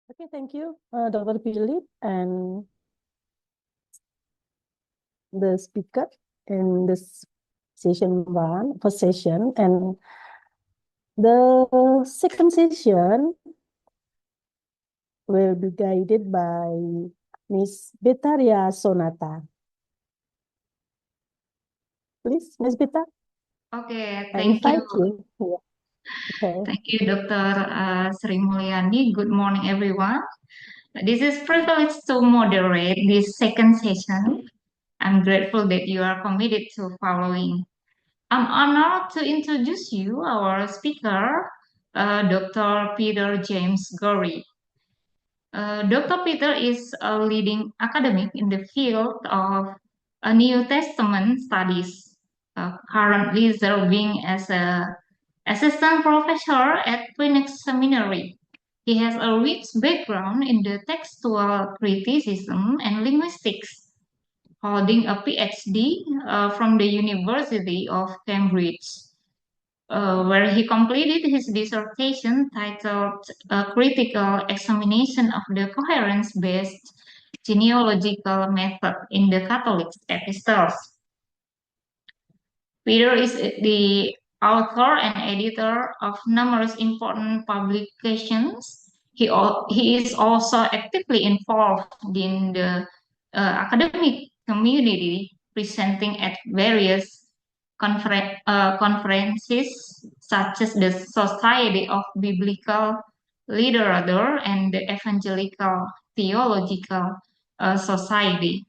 Okay, thank you, Dr. Philip, and the speaker in this first session, and the second session will be guided by Miss Betaria Sonata. Please, Miss Beta, Okay, I thank you. invite you. Yeah. Okay. Thank you, Dr. Sri Mulyani. Good morning, everyone. This is privilege to moderate this second session. I'm grateful that you are committed to following. I'm honored to introduce you our speaker, Dr. Peter James Gurry. Dr. Peter is a leading academic in the field of New Testament studies, currently serving as a assistant professor at Phoenix Seminary. He has a rich background in the textual criticism and linguistics, holding a PhD from the University of Cambridge, where he completed his dissertation titled A Critical Examination of the Coherence-Based Genealogical Method in the Catholic Epistles. Peter is the author and editor of numerous important publications. He is also actively involved in the academic community, presenting at various conferences such as the Society of Biblical Literature and the Evangelical Theological Society.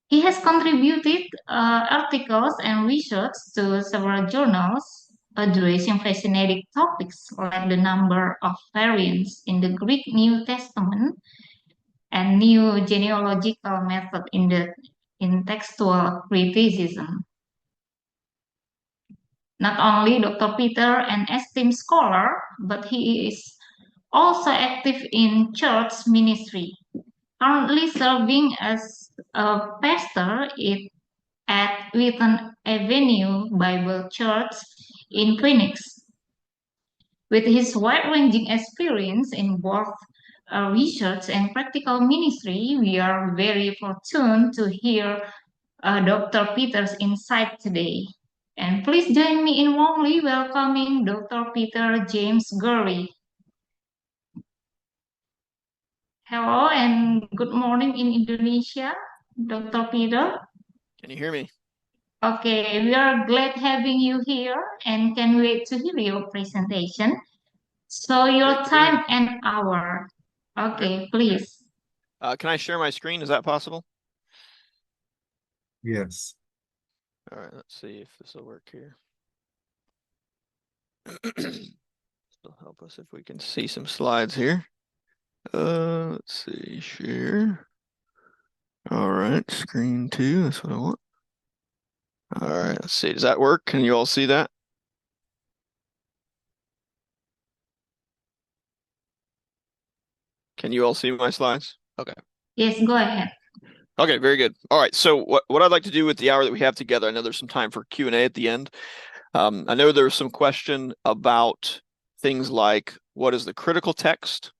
He has contributed articles and research to several journals addressing fascinating topics like the number of variants in the Greek New Testament and new genealogical method in textual criticism. Not only Dr. Peter an esteemed scholar, but he is also active in church ministry, currently serving as a pastor at Wheaton Avenue Bible Church in Phoenix. With his wide-ranging experience in both research and practical ministry, we are very fortunate to hear Dr. Peter's insight today. And please join me in warmly welcoming Dr. Peter James Gurry. Hello and good morning in Indonesia, Dr. Peter. Can you hear me? Okay, we are glad having you here and can wait to hear your presentation. So your Great to be here. time and hour. Okay, please. Can I share my screen? Is that possible? Yes. All right, let's see if this will work here. It'll help us if we can see some slides here. Let's see, share. All right, screen 2, that's what I want. All right, let's see, does that work? Can you all see that? Can you all see my slides? Okay. Yes, go ahead. Okay, very good. All right, so what I'd like to do with the hour that we have together, I know there's some time for Q&A at the end. I know there was some question about things like, what is the critical text?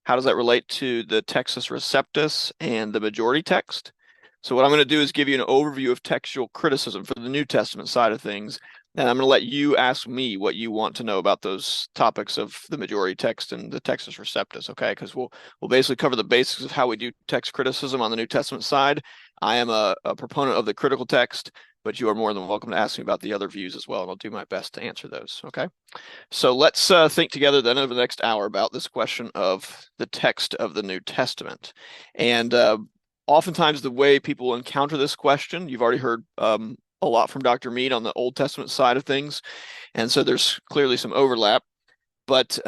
How does that relate to the Textus Receptus and the majority text? So what I'm going to do is give you an overview of textual criticism for the New Testament side of things. And I'm going to let you ask me what you want to know about those topics of the majority text and the Textus Receptus, okay? Because we'll basically cover the basics of how we do text criticism on the New Testament side. I am a proponent of the critical text, but you are more than welcome to ask me about the other views as well, and I'll do my best to answer those, okay? So let's think together then over the next hour about this question of the text of the New Testament. And oftentimes the way people encounter this question, you've already heard a lot from Dr. Mead on the Old Testament side of things, and so there's clearly some overlap, but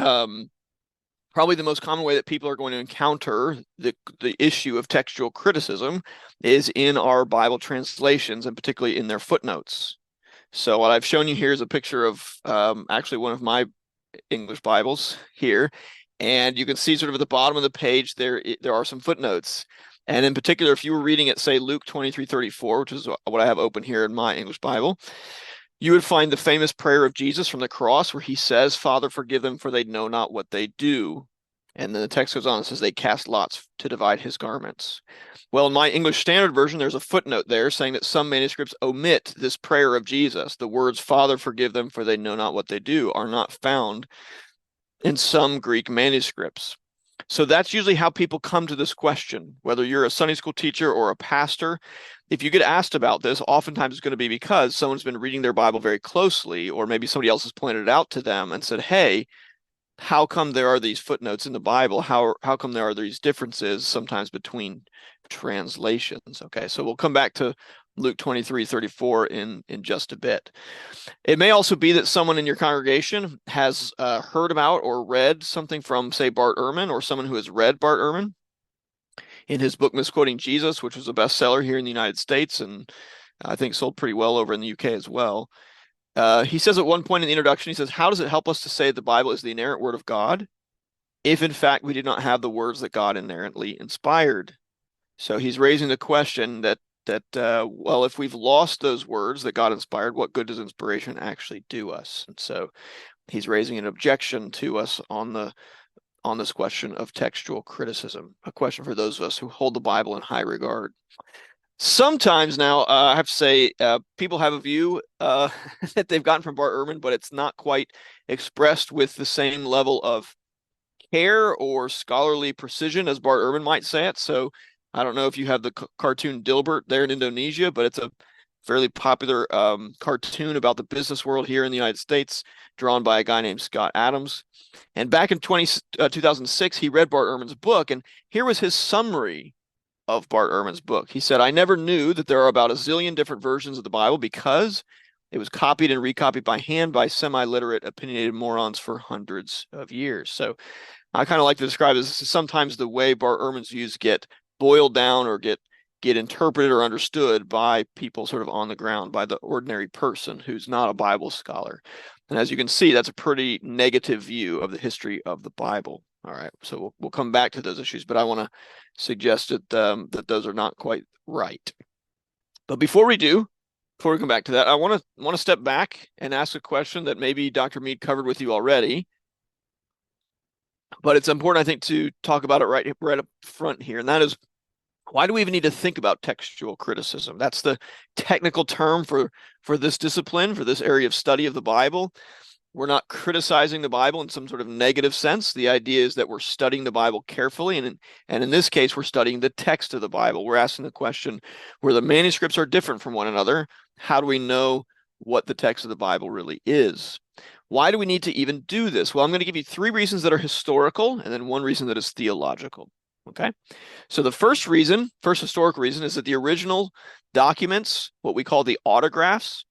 probably the most common way that people are going to encounter the issue of textual criticism is in our Bible translations, and particularly in their footnotes. So what I've shown you here is a picture of actually one of my English Bibles here, and you can see sort of at the bottom of the page there are some footnotes. And in particular, if you were reading it, say, Luke 23:34, which is what I have open here in my English Bible, you would find the famous prayer of Jesus from the cross where he says, "Father, forgive them, for they know not what they do." And then the text goes on and says they cast lots to divide his garments. Well, in my English Standard Version, there's a footnote there saying that some manuscripts omit this prayer of Jesus. The words, Father, forgive them, for they know not what they do, are not found in some Greek manuscripts. So that's usually how people come to this question. Whether you're a Sunday school teacher or a pastor, if you get asked about this, oftentimes it's going to be because someone's been reading their Bible very closely, or maybe somebody else has pointed it out to them and said, hey, how come there are these footnotes in the Bible? How come there are these differences sometimes between translations? Okay, so we'll come back to Luke 23:34 in just a bit. It may also be that someone in your congregation has heard about or read something from, say, Bart Ehrman, or someone who has read Bart Ehrman in his book Misquoting Jesus, which was a bestseller here in the United States and I think sold pretty well over in the UK as well. He says at one point in the introduction, he says, how does it help us to say the Bible is the inerrant word of God if in fact we do not have the words that God inerrantly inspired? So he's raising the question that well, if we've lost those words that God inspired, what good does inspiration actually do us? And so he's raising an objection to us on this question of textual criticism, a question for those of us who hold the Bible in high regard. Sometimes now, I have to say, people have a view that they've gotten from Bart Ehrman, but it's not quite expressed with the same level of care or scholarly precision as Bart Ehrman might say it. So I don't know if you have the cartoon Dilbert there in Indonesia, but it's a fairly popular cartoon about the business world here in the United States, drawn by a guy named Scott Adams. And back in 2006, he read Bart Ehrman's book, and here was his summary of Bart Ehrman's book. He said, I never knew that there are about a zillion different versions of the Bible because it was copied and recopied by hand by semi-literate, opinionated morons for hundreds of years. So I kind of like to describe this as sometimes the way Bart Ehrman's views get boiled down or get interpreted or understood by people sort of on the ground, by the ordinary person who's not a Bible scholar. And as you can see, that's a pretty negative view of the history of the Bible. All right, so we'll come back to those issues, but I want to suggest that those are not quite right. But before we come back to that, I want to step back and ask a question that maybe Dr. Mead covered with you already, but it's important, I think, to talk about it right up front here, and that is, why do we even need to think about textual criticism? That's the technical term for this discipline, for this area of study of the Bible. We're not criticizing the Bible in some sort of negative sense. The idea is that we're studying the Bible carefully, and in this case, we're studying the text of the Bible. We're asking the question, where the manuscripts are different from one another, how do we know what the text of the Bible really is? Why do we need to even do this? Well, I'm going to give you 3 reasons that are historical, and then 1 reason that is theological. Okay, so the first historic reason, is that the original documents, what we call the autographs,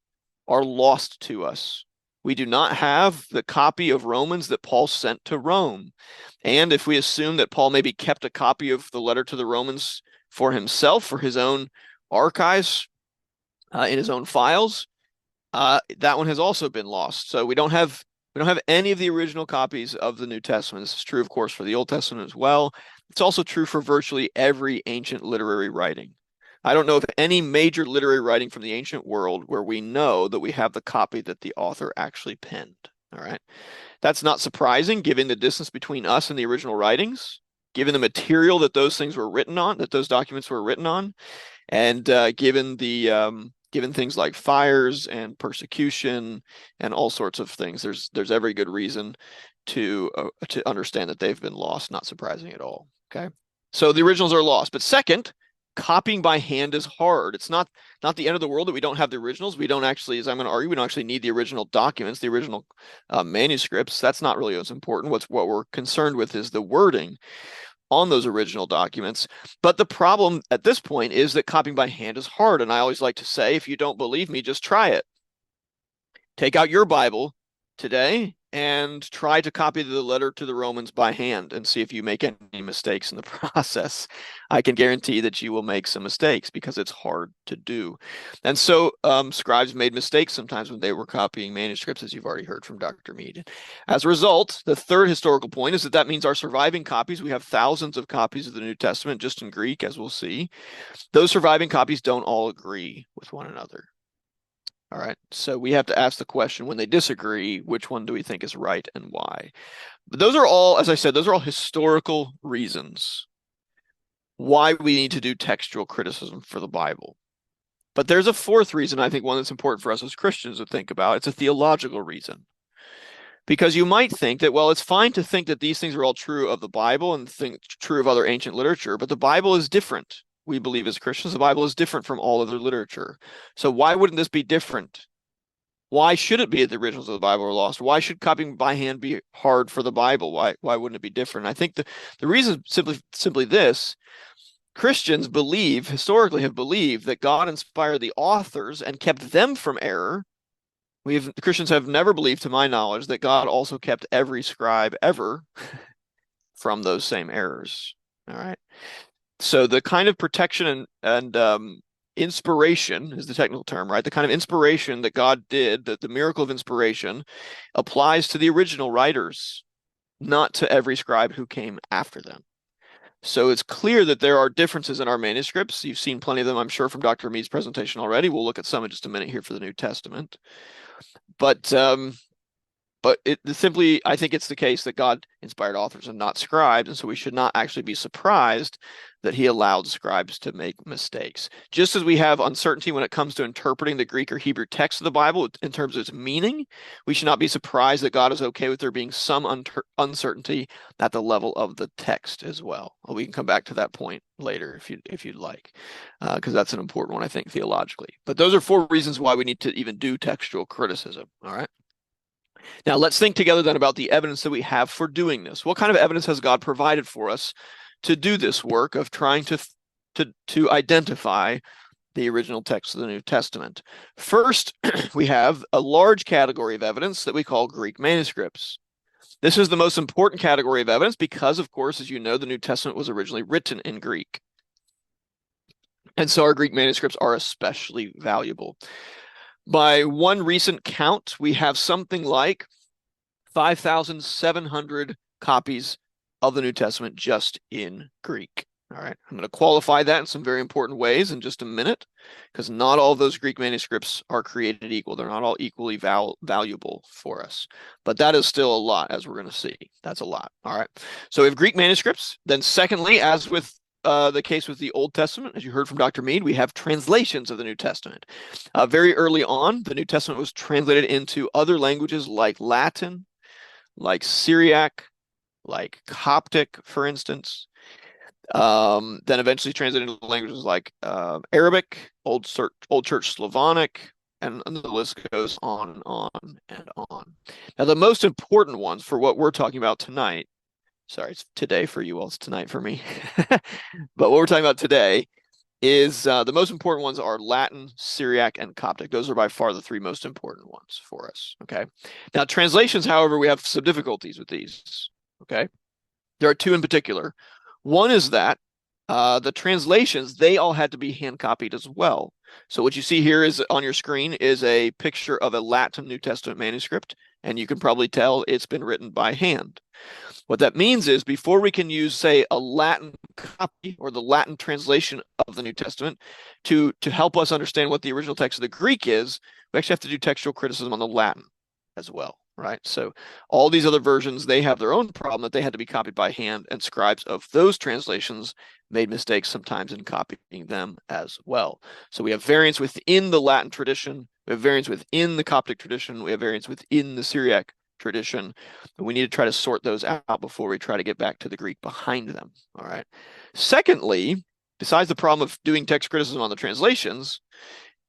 are lost to us. We do not have the copy of Romans that Paul sent to Rome. And if we assume that Paul maybe kept a copy of the letter to the Romans for himself, for his own archives, in his own files, that one has also been lost. So we don't have any of the original copies of the New Testament. This is true, of course, for the Old Testament as well. It's also true for virtually every ancient literary writing. I don't know of any major literary writing from the ancient world where we know that we have the copy that the author actually penned. All right. That's not surprising given the distance between us and the original writings, given the material that those things were written on, that those documents were written on, and given things like fires and persecution and all sorts of things. There's every good reason to understand that they've been lost. Not surprising at all. Okay, so the originals are lost. But second, copying by hand is hard. It's not the end of the world that we don't have the originals. We don't actually, as I'm going to argue, we don't actually need the original documents, the original manuscripts. That's not really what's important. What we're concerned with is the wording on those original documents. But the problem at this point is that copying by hand is hard. And I always like to say, if you don't believe me, just try it. Take out your Bible today and try to copy the letter to the Romans by hand and see if you make any mistakes in the process. I can guarantee that you will make some mistakes because it's hard to do. And so scribes made mistakes sometimes when they were copying manuscripts, as you've already heard from Dr. Mead. As a result, the third historical point is that means our surviving copies, we have thousands of copies of the New Testament just in Greek, as we'll see. Those surviving copies don't all agree with one another. All right. So we have to ask the question, when they disagree, which one do we think is right and why? But those are all, as I said, those are all historical reasons why we need to do textual criticism for the Bible. But there's a fourth reason, I think one that's important for us as Christians to think about. It's a theological reason. Because you might think that, well, it's fine to think that these things are all true of the Bible and think true of other ancient literature, but the Bible is different. We believe as Christians, the Bible is different from all other literature. So why wouldn't this be different? Why should it be that the originals of the Bible are lost? Why should copying by hand be hard for the Bible? Why wouldn't it be different? I think the reason is simply this. Christians historically have believed that God inspired the authors and kept them from error. Christians have never believed, to my knowledge, that God also kept every scribe ever from those same errors. All right. So the kind of protection and inspiration is the technical term, right? The kind of inspiration that God did, that the miracle of inspiration applies to the original writers, not to every scribe who came after them. So it's clear that there are differences in our manuscripts. You've seen plenty of them, I'm sure, from Dr. Mead's presentation already. We'll look at some in just a minute here for the New Testament. But simply, I think it's the case that God inspired authors and not scribes, and so we should not actually be surprised that he allowed scribes to make mistakes. Just as we have uncertainty when it comes to interpreting the Greek or Hebrew text of the Bible in terms of its meaning, we should not be surprised that God is okay with there being some uncertainty at the level of the text as well. We can come back to that point later if you'd like, because that's an important one, I think, theologically. But those are four reasons why we need to even do textual criticism. All right. Now, let's think together then about the evidence that we have for doing this. What kind of evidence has God provided for us to do this work of trying to identify the original text of the New Testament? First, we have a large category of evidence that we call Greek manuscripts. This is the most important category of evidence because, of course, as you know, the New Testament was originally written in Greek. And so our Greek manuscripts are especially valuable. By one recent count, we have something like 5,700 copies of the New Testament just in Greek. All right, I'm going to qualify that in some very important ways in just a minute, because not all of those Greek manuscripts are created equal. They're not all equally valuable for us. But that is still a lot, as we're going to see. That's a lot. All right, so we have Greek manuscripts. Then secondly, as with the case with the Old Testament, as you heard from Dr. Mead, we have translations of the New Testament. Very early on, the New Testament was translated into other languages like Latin, like Syriac, like Coptic, for instance. Then eventually translated into languages like Arabic, Old Church Slavonic, and the list goes on and on and on. Now, the most important ones for what we're talking about tonight, sorry, it's today for you all, it's tonight for me. But what we're talking about today is the most important ones are Latin, Syriac, and Coptic. Those are by far the three most important ones for us, okay? Now, translations, however, we have some difficulties with these, okay? There are two in particular. One is that the translations, they all had to be hand-copied as well. So what you see here is on your screen is a picture of a Latin New Testament manuscript, and you can probably tell it's been written by hand. What that means is before we can use, say, a Latin copy or the Latin translation of the New Testament to help us understand what the original text of the Greek is, we actually have to do textual criticism on the Latin as well, right? So all these other versions, they have their own problem that they had to be copied by hand, and scribes of those translations made mistakes sometimes in copying them as well. So we have variants within the Latin tradition, we have variants within the Coptic tradition, we have variants within the Syriac tradition, and we need to try to sort those out before we try to get back to the Greek behind them. All right. Secondly, besides the problem of doing text criticism on the translations,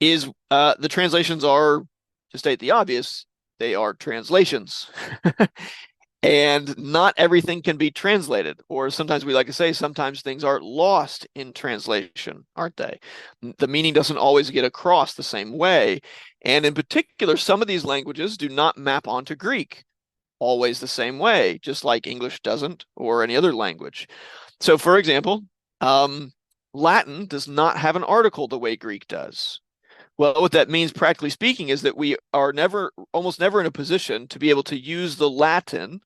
is the translations are, to state the obvious, they are translations. And not everything can be translated, or sometimes we like to say, sometimes things are lost in translation, aren't they? The meaning doesn't always get across the same way. And in particular, some of these languages do not map onto Greek always the same way, just like English doesn't, or any other language. So for example, Latin does not have an article the way Greek does. Well, what that means, practically speaking, is that we are almost never in a position to be able to use the Latin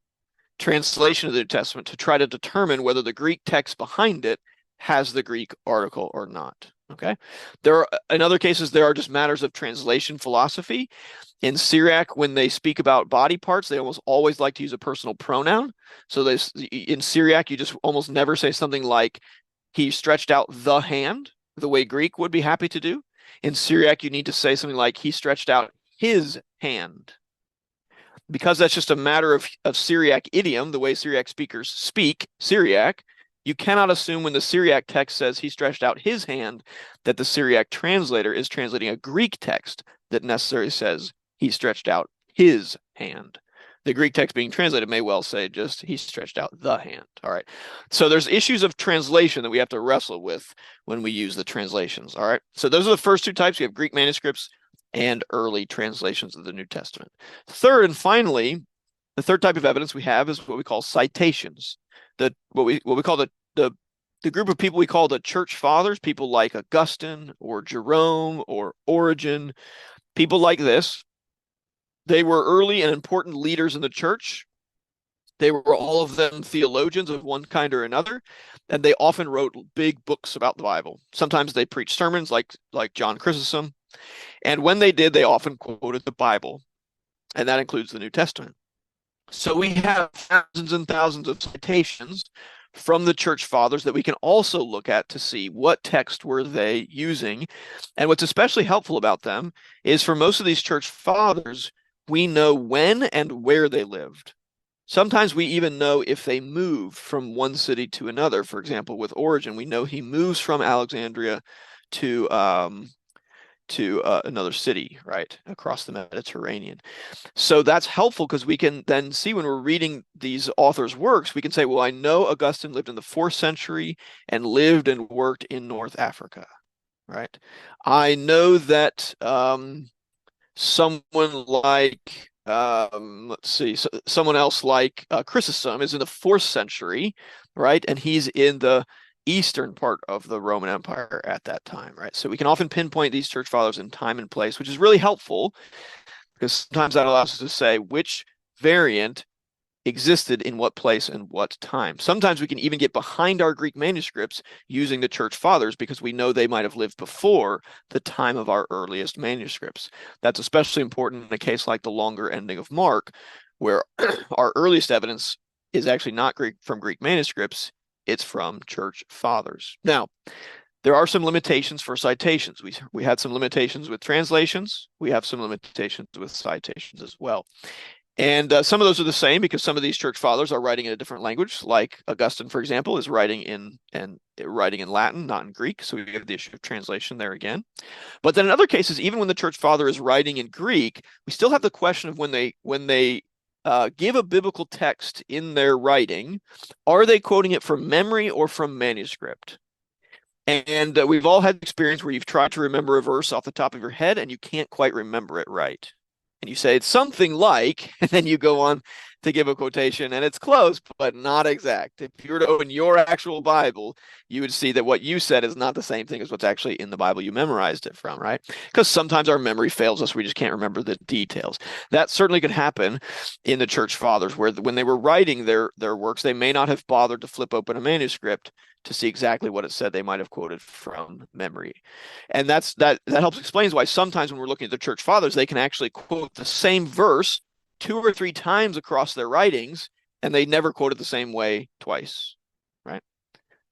translation of the New Testament to try to determine whether the Greek text behind it has the Greek article or not. Okay. In other cases, there are just matters of translation philosophy. In Syriac, when they speak about body parts, they almost always like to use a personal pronoun. So in Syriac, you just almost never say something like, he stretched out the hand, the way Greek would be happy to do. In Syriac, you need to say something like, he stretched out his hand. Because that's just a matter of Syriac idiom, the way Syriac speakers speak Syriac, you cannot assume when the Syriac text says he stretched out his hand that the Syriac translator is translating a Greek text that necessarily says he stretched out his hand. The Greek text being translated may well say just he stretched out the hand. All right. So there's issues of translation that we have to wrestle with when we use the translations. All right. So those are the first two types. We have Greek manuscripts and early translations of the New Testament. Third and finally, the third type of evidence we have is what we call citations. What we call the group of people we call the church fathers, people like Augustine or Jerome or Origen, people like this. They were early and important leaders in the church. They were all of them theologians of one kind or another, and they often wrote big books about the Bible. Sometimes they preached sermons like John Chrysostom. And when they did, they often quoted the Bible, and that includes the New Testament. So we have thousands and thousands of citations from the church fathers that we can also look at to see what text were they using. And what's especially helpful about them is for most of these church fathers, we know when and where they lived. Sometimes we even know if they moved from one city to another. For example, with Origen, we know he moves from Alexandria to another city, right, across the Mediterranean. So that's helpful because we can then see when we're reading these authors' works, we can say, well, I know Augustine lived in the 4th century and lived and worked in North Africa, right? I know that someone like, someone else like Chrysostom is in the 4th century, right? And he's in the eastern part of the Roman Empire at that time, right? So we can often pinpoint these church fathers in time and place, which is really helpful because sometimes that allows us to say which variant existed in what place and what time. Sometimes we can even get behind our Greek manuscripts using the church fathers because we know they might have lived before the time of our earliest manuscripts. That's especially important in a case like the longer ending of Mark, where our earliest evidence is actually not from Greek manuscripts, it's from church fathers. Now, there are some limitations for citations. We had some limitations with translations. We have some limitations with citations as well. And some of those are the same because some of these church fathers are writing in a different language, like Augustine, for example, is writing in Latin, not in Greek. So we have the issue of translation there again. But then in other cases, even when the church father is writing in Greek, we still have the question of when they give a biblical text in their writing, are they quoting it from memory or from manuscript? And we've all had experience where you've tried to remember a verse off the top of your head and you can't quite remember it right. And you say it's something like, and then you go on to give a quotation, and it's close, but not exact. If you were to open your actual Bible, you would see that what you said is not the same thing as what's actually in the Bible you memorized it from, right? Because sometimes our memory fails us. We just can't remember the details. That certainly could happen in the church fathers, where when they were writing their works, they may not have bothered to flip open a manuscript to see exactly what it said. They might have quoted from memory. And that helps explains why sometimes when we're looking at the church fathers, they can actually quote the same verse 2 or 3 times across their writings, and they never quote it the same way twice, right?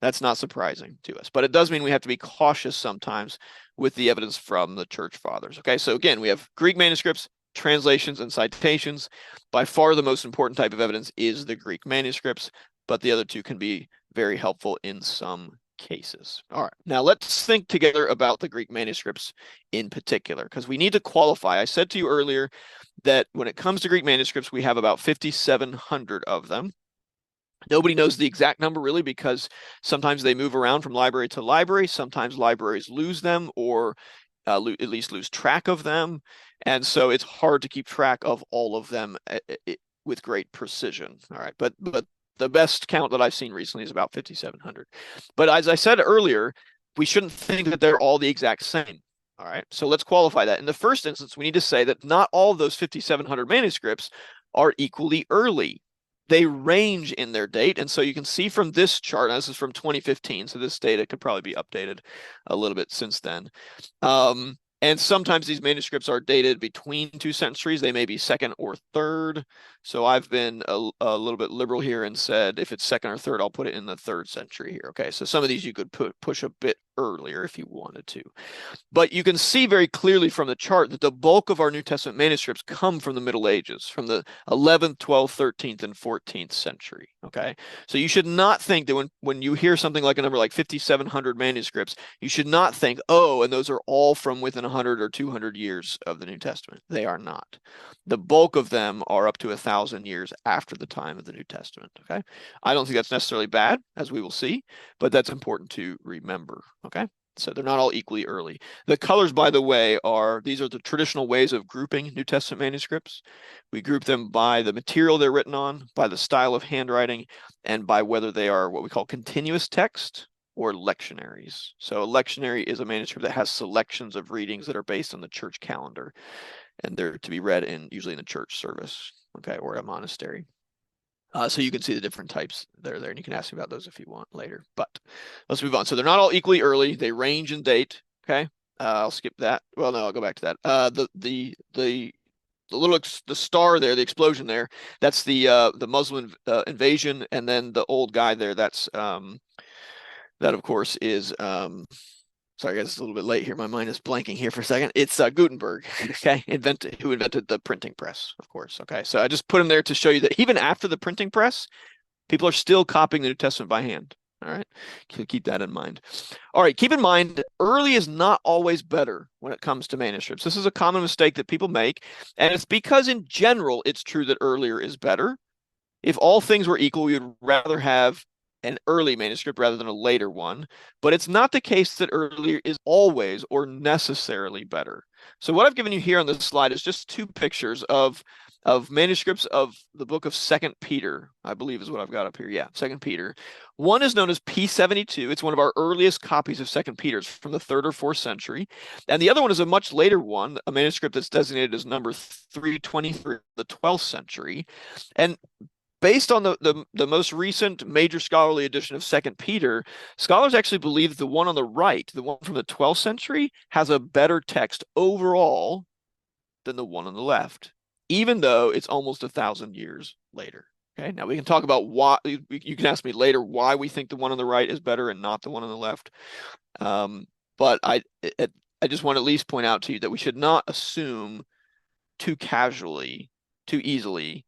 That's not surprising to us, but it does mean we have to be cautious sometimes with the evidence from the church fathers. Okay, so again, we have Greek manuscripts, translations, and citations. By far the most important type of evidence is the Greek manuscripts, but the other two can be very helpful in some cases. All right, now let's think together about the Greek manuscripts in particular, because we need to qualify. I said to you earlier that when it comes to Greek manuscripts, we have about 5,700 of them. Nobody knows the exact number really because sometimes they move around from library to library. Sometimes libraries lose them or at least lose track of them. And so it's hard to keep track of all of them with great precision. All right, but the best count that I've seen recently is about 5,700. But as I said earlier, we shouldn't think that they're all the exact same. All right, so let's qualify that. In the first instance, we need to say that not all of those 5,700 manuscripts are equally early. they range in their date. And so you can see from this chart, this is from 2015, so this data could probably be updated a little bit since then. And sometimes these manuscripts are dated between 2 centuries. They may be second or third. So I've been a little bit liberal here and said if it's second or third, I'll put it in the 3rd century here. Okay, so some of these you could push a bit earlier if you wanted to. But you can see very clearly from the chart that the bulk of our New Testament manuscripts come from the Middle Ages, from the 11th, 12th, 13th, and 14th century. Okay, so you should not think that when you hear something like a number like 5,700 manuscripts, you should not think, oh, and those are all from within 100 or 200 years of the New Testament. They are not. The bulk of them are up to 1,000 years after the time of the New Testament. Okay, I don't think that's necessarily bad, as we will see, but that's important to remember. Okay, so they're not all equally early. The colors, by the way, these are the traditional ways of grouping New Testament manuscripts. We group them by the material they're written on, by the style of handwriting, and by whether they are what we call continuous text or lectionaries. So a lectionary is a manuscript that has selections of readings that are based on the church calendar, and they're to be read usually in a church service, okay, or a monastery. So you can see the different types that are there, and you can ask me about those if you want later. But let's move on. So they're not all equally early. They range in date. Okay, I'll skip that. Well, no, I'll go back to that. The star there, the explosion there, that's the Muslim invasion, and then the old guy there, that's that of course is sorry guys, it's a little bit late here. My mind is blanking here for a second. It's Gutenberg, okay, who invented the printing press, of course. Okay, so I just put him there to show you that even after the printing press, people are still copying the New Testament by hand. All right, keep that in mind. All right, keep in mind early is not always better when it comes to manuscripts. This is a common mistake that people make, and it's because in general it's true that earlier is better. If all things were equal, we would rather have an early manuscript rather than a later one, but it's not the case that earlier is always or necessarily better. So what I've given you here on this slide is just 2 pictures of manuscripts of the book of 2 Peter, I believe is what I've got up here. Yeah, 2 Peter. One is known as P72. It's one of our earliest copies of 2 Peter. It's from the 3rd or 4th century. And the other one is a much later one, a manuscript that's designated as number 323, the 12th century. And based on the most recent major scholarly edition of 2 Peter, scholars actually believe the one on the right, the one from the 12th century, has a better text overall than the one on the left, even though it's almost 1,000 years later. Okay, now we can talk about why. You can ask me later why we think the one on the right is better and not the one on the left. But I just want to at least point out to you that we should not assume too casually, too easily,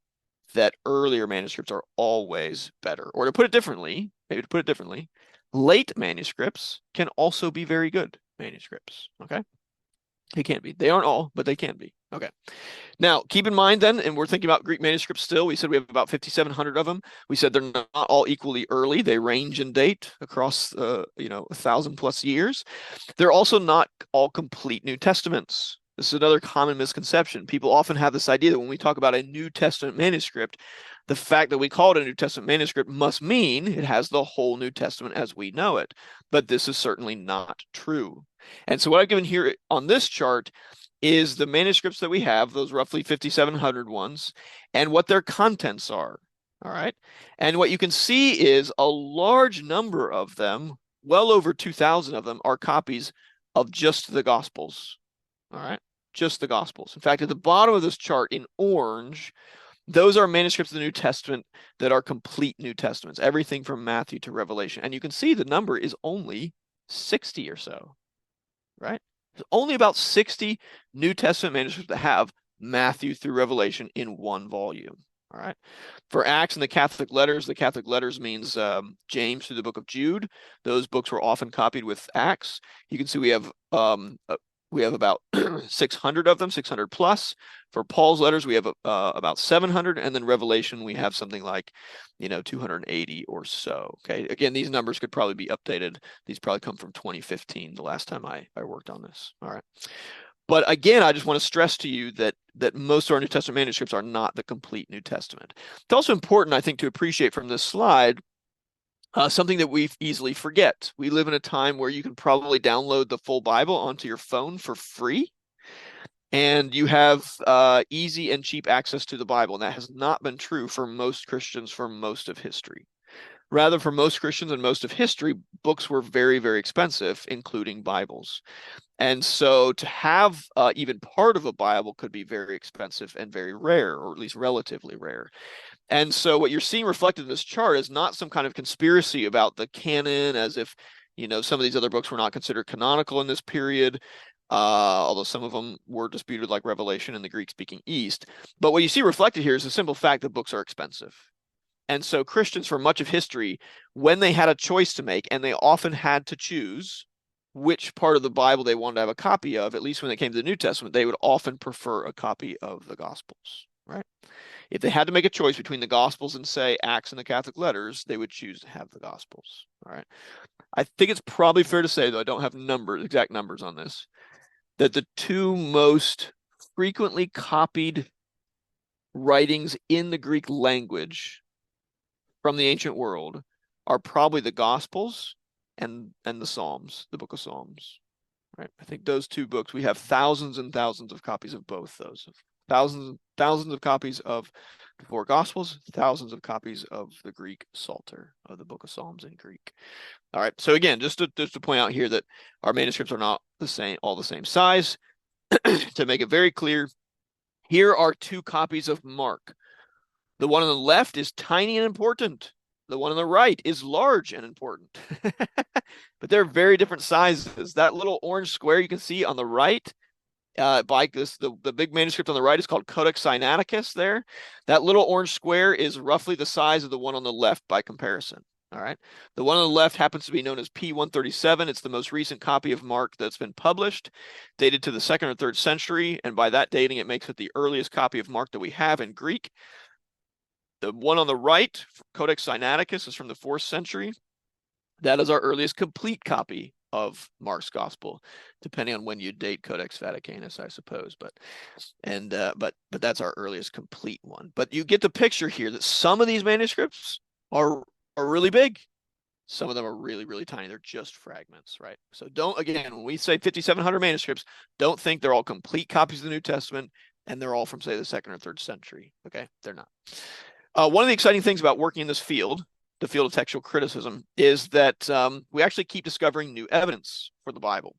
that earlier manuscripts are always better. Or to put it differently, late manuscripts can also be very good manuscripts. Okay, they can be. They aren't all, but they can be. Okay. Now, keep in mind then, and we're thinking about Greek manuscripts still, we said we have about 5,700 of them. We said they're not all equally early. They range in date across, 1,000 plus years. They're also not all complete New Testaments. This is another common misconception. People often have this idea that when we talk about a New Testament manuscript, the fact that we call it a New Testament manuscript must mean it has the whole New Testament as we know it. But this is certainly not true. And so what I've given here on this chart is the manuscripts that we have, those roughly 5,700 ones, and what their contents are. All right. And what you can see is a large number of them, well over 2,000 of them, are copies of just the Gospels. All right, just the Gospels. In fact, at the bottom of this chart in orange, those are manuscripts of the New Testament that are complete New Testaments, everything from Matthew to Revelation. And you can see the number is only 60 or so, right? There's only about 60 New Testament manuscripts that have Matthew through Revelation in one volume. All right. For Acts and the Catholic letters means James through the book of Jude. Those books were often copied with Acts. You can see we have about 600 of them, 600 plus. For Paul's letters, we have about 700, and then Revelation, we have something like, 280 or so. Okay, again, these numbers could probably be updated. These probably come from 2015, the last time I worked on this. All right. But again, I just want to stress to you that most of our New Testament manuscripts are not the complete New Testament. It's also important, I think, to appreciate from this slide something that we easily forget. We live in a time where you can probably download the full Bible onto your phone for free. and you have easy and cheap access to the Bible. And that has not been true for most Christians for most of history. Rather, for most Christians and most of history, books were very, very expensive, including Bibles. And so to have even part of a Bible could be very expensive and very rare, or at least relatively rare. And so what you're seeing reflected in this chart is not some kind of conspiracy about the canon, as if, you know, some of these other books were not considered canonical in this period, although some of them were disputed, like Revelation in the Greek-speaking East. But what you see reflected here is the simple fact that books are expensive. And so Christians for much of history, when they had a choice to make, and they often had to choose which part of the Bible they wanted to have a copy of, at least when they came to the New Testament, they would often prefer a copy of the Gospels, right? If they had to make a choice between the Gospels and, say, Acts and the Catholic letters, they would choose to have the Gospels, all right? I think it's probably fair to say, though I don't have exact numbers on this, that the two most frequently copied writings in the Greek language from the ancient world are probably the Gospels and the Psalms, the book of Psalms, right? I think those two books, we have thousands and thousands of copies of both those. Thousands of copies of the four Gospels, thousands of copies of the Greek Psalter, of the book of Psalms in Greek. All right, so again, just to point out here that our manuscripts are not all the same size. To make it very clear, here are two copies of Mark. The one on the left is tiny and important. The one on the right is large and important. But they're very different sizes. That little orange square you can see on the right, the big manuscript on the right is called Codex Sinaiticus there. That little orange square is roughly the size of the one on the left by comparison. All right. The one on the left happens to be known as P137. It's the most recent copy of Mark that's been published, dated to the 2nd or 3rd century. And by that dating, it makes it the earliest copy of Mark that we have in Greek. The one on the right, Codex Sinaiticus, is from the 4th century. That is our earliest complete copy of Mark's Gospel, depending on when you date Codex Vaticanus, I suppose. But that's our earliest complete one. But you get the picture here that some of these manuscripts are really big. Some of them are really, really tiny. They're just fragments, right? So again, when we say 5,700 manuscripts, don't think they're all complete copies of the New Testament and they're all from, say, the 2nd or 3rd century. Okay, they're not. One of the exciting things about working in this field, the field of textual criticism, is that we actually keep discovering new evidence for the Bible.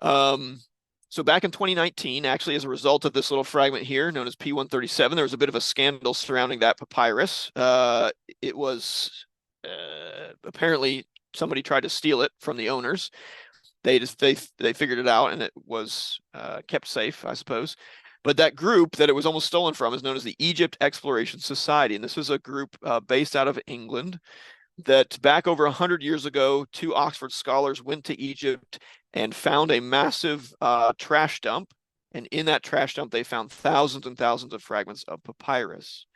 So back in 2019, actually, as a result of this little fragment here, known as P137, there was a bit of a scandal surrounding that papyrus. It was apparently somebody tried to steal it from the owners. They figured it out, and it was kept safe, I suppose. But that group that it was almost stolen from is known as the Egypt Exploration Society. And this was a group based out of England that back over 100 years ago, 2 Oxford scholars went to Egypt and found a massive trash dump. And in that trash dump, they found thousands and thousands of fragments of papyrus.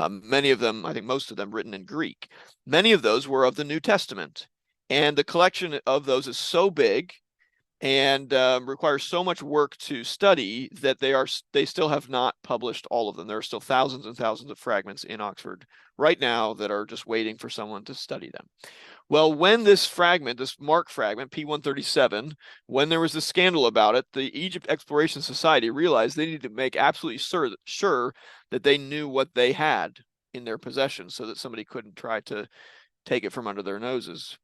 Many of them, I think most of them, written in Greek. Many of those were of the New Testament. And the collection of those is so big and requires so much work to study that they still have not published all of them. There are still thousands and thousands of fragments in Oxford right now that are just waiting for someone to study them. Well, when this Mark fragment, P137, when there was a scandal about it, the Egypt Exploration Society realized they needed to make absolutely sure that they knew what they had in their possession so that somebody couldn't try to take it from under their noses.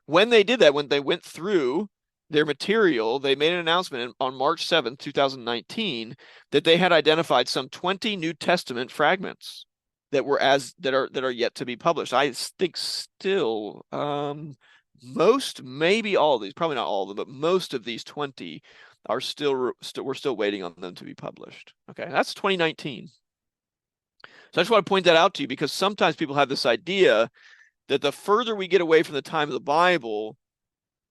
When they did that, when they went through their material, they made an announcement on March 7th, 2019, that they had identified some 20 New Testament fragments that are yet to be published. I think still most, maybe all of these, probably not all of them, but most of these 20 are we're still waiting on them to be published. Okay, that's 2019. So I just want to point that out to you because sometimes people have this idea that the further we get away from the time of the Bible,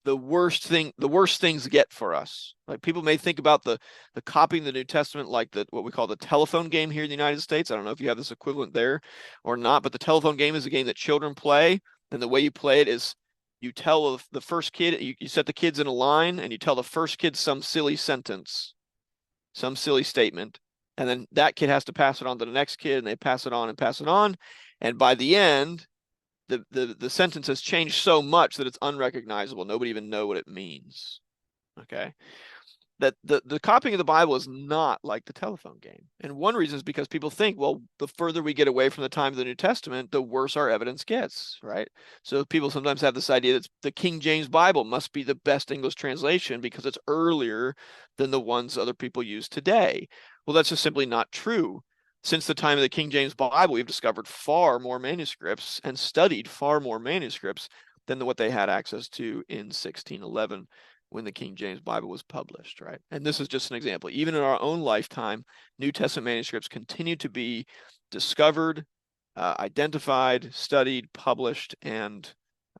the worst things get for us. Like people may think about the copying the New Testament like what we call the telephone game here in the United States. I don't know if you have this equivalent there or not, but the telephone game is a game that children play. And the way you play it is you tell the first kid, you set the kids in a line and you tell the first kid some silly sentence, some silly statement. And then that kid has to pass it on to the next kid and they pass it on and pass it on. And by the end, the sentence has changed so much that it's unrecognizable. Nobody even know what it means. Okay. that the copying of the Bible is not like the telephone game. And one reason is because people think, well, the further we get away from the time of the New Testament, the worse our evidence gets, right? So people sometimes have this idea that the King James Bible must be the best English translation because it's earlier than the ones other people use today. Well, that's just simply not true. Since the time of the King James Bible, we've discovered far more manuscripts and studied far more manuscripts than what they had access to in 1611 when the King James Bible was published, right? And this is just an example. Even in our own lifetime, New Testament manuscripts continue to be discovered, identified, studied, published, and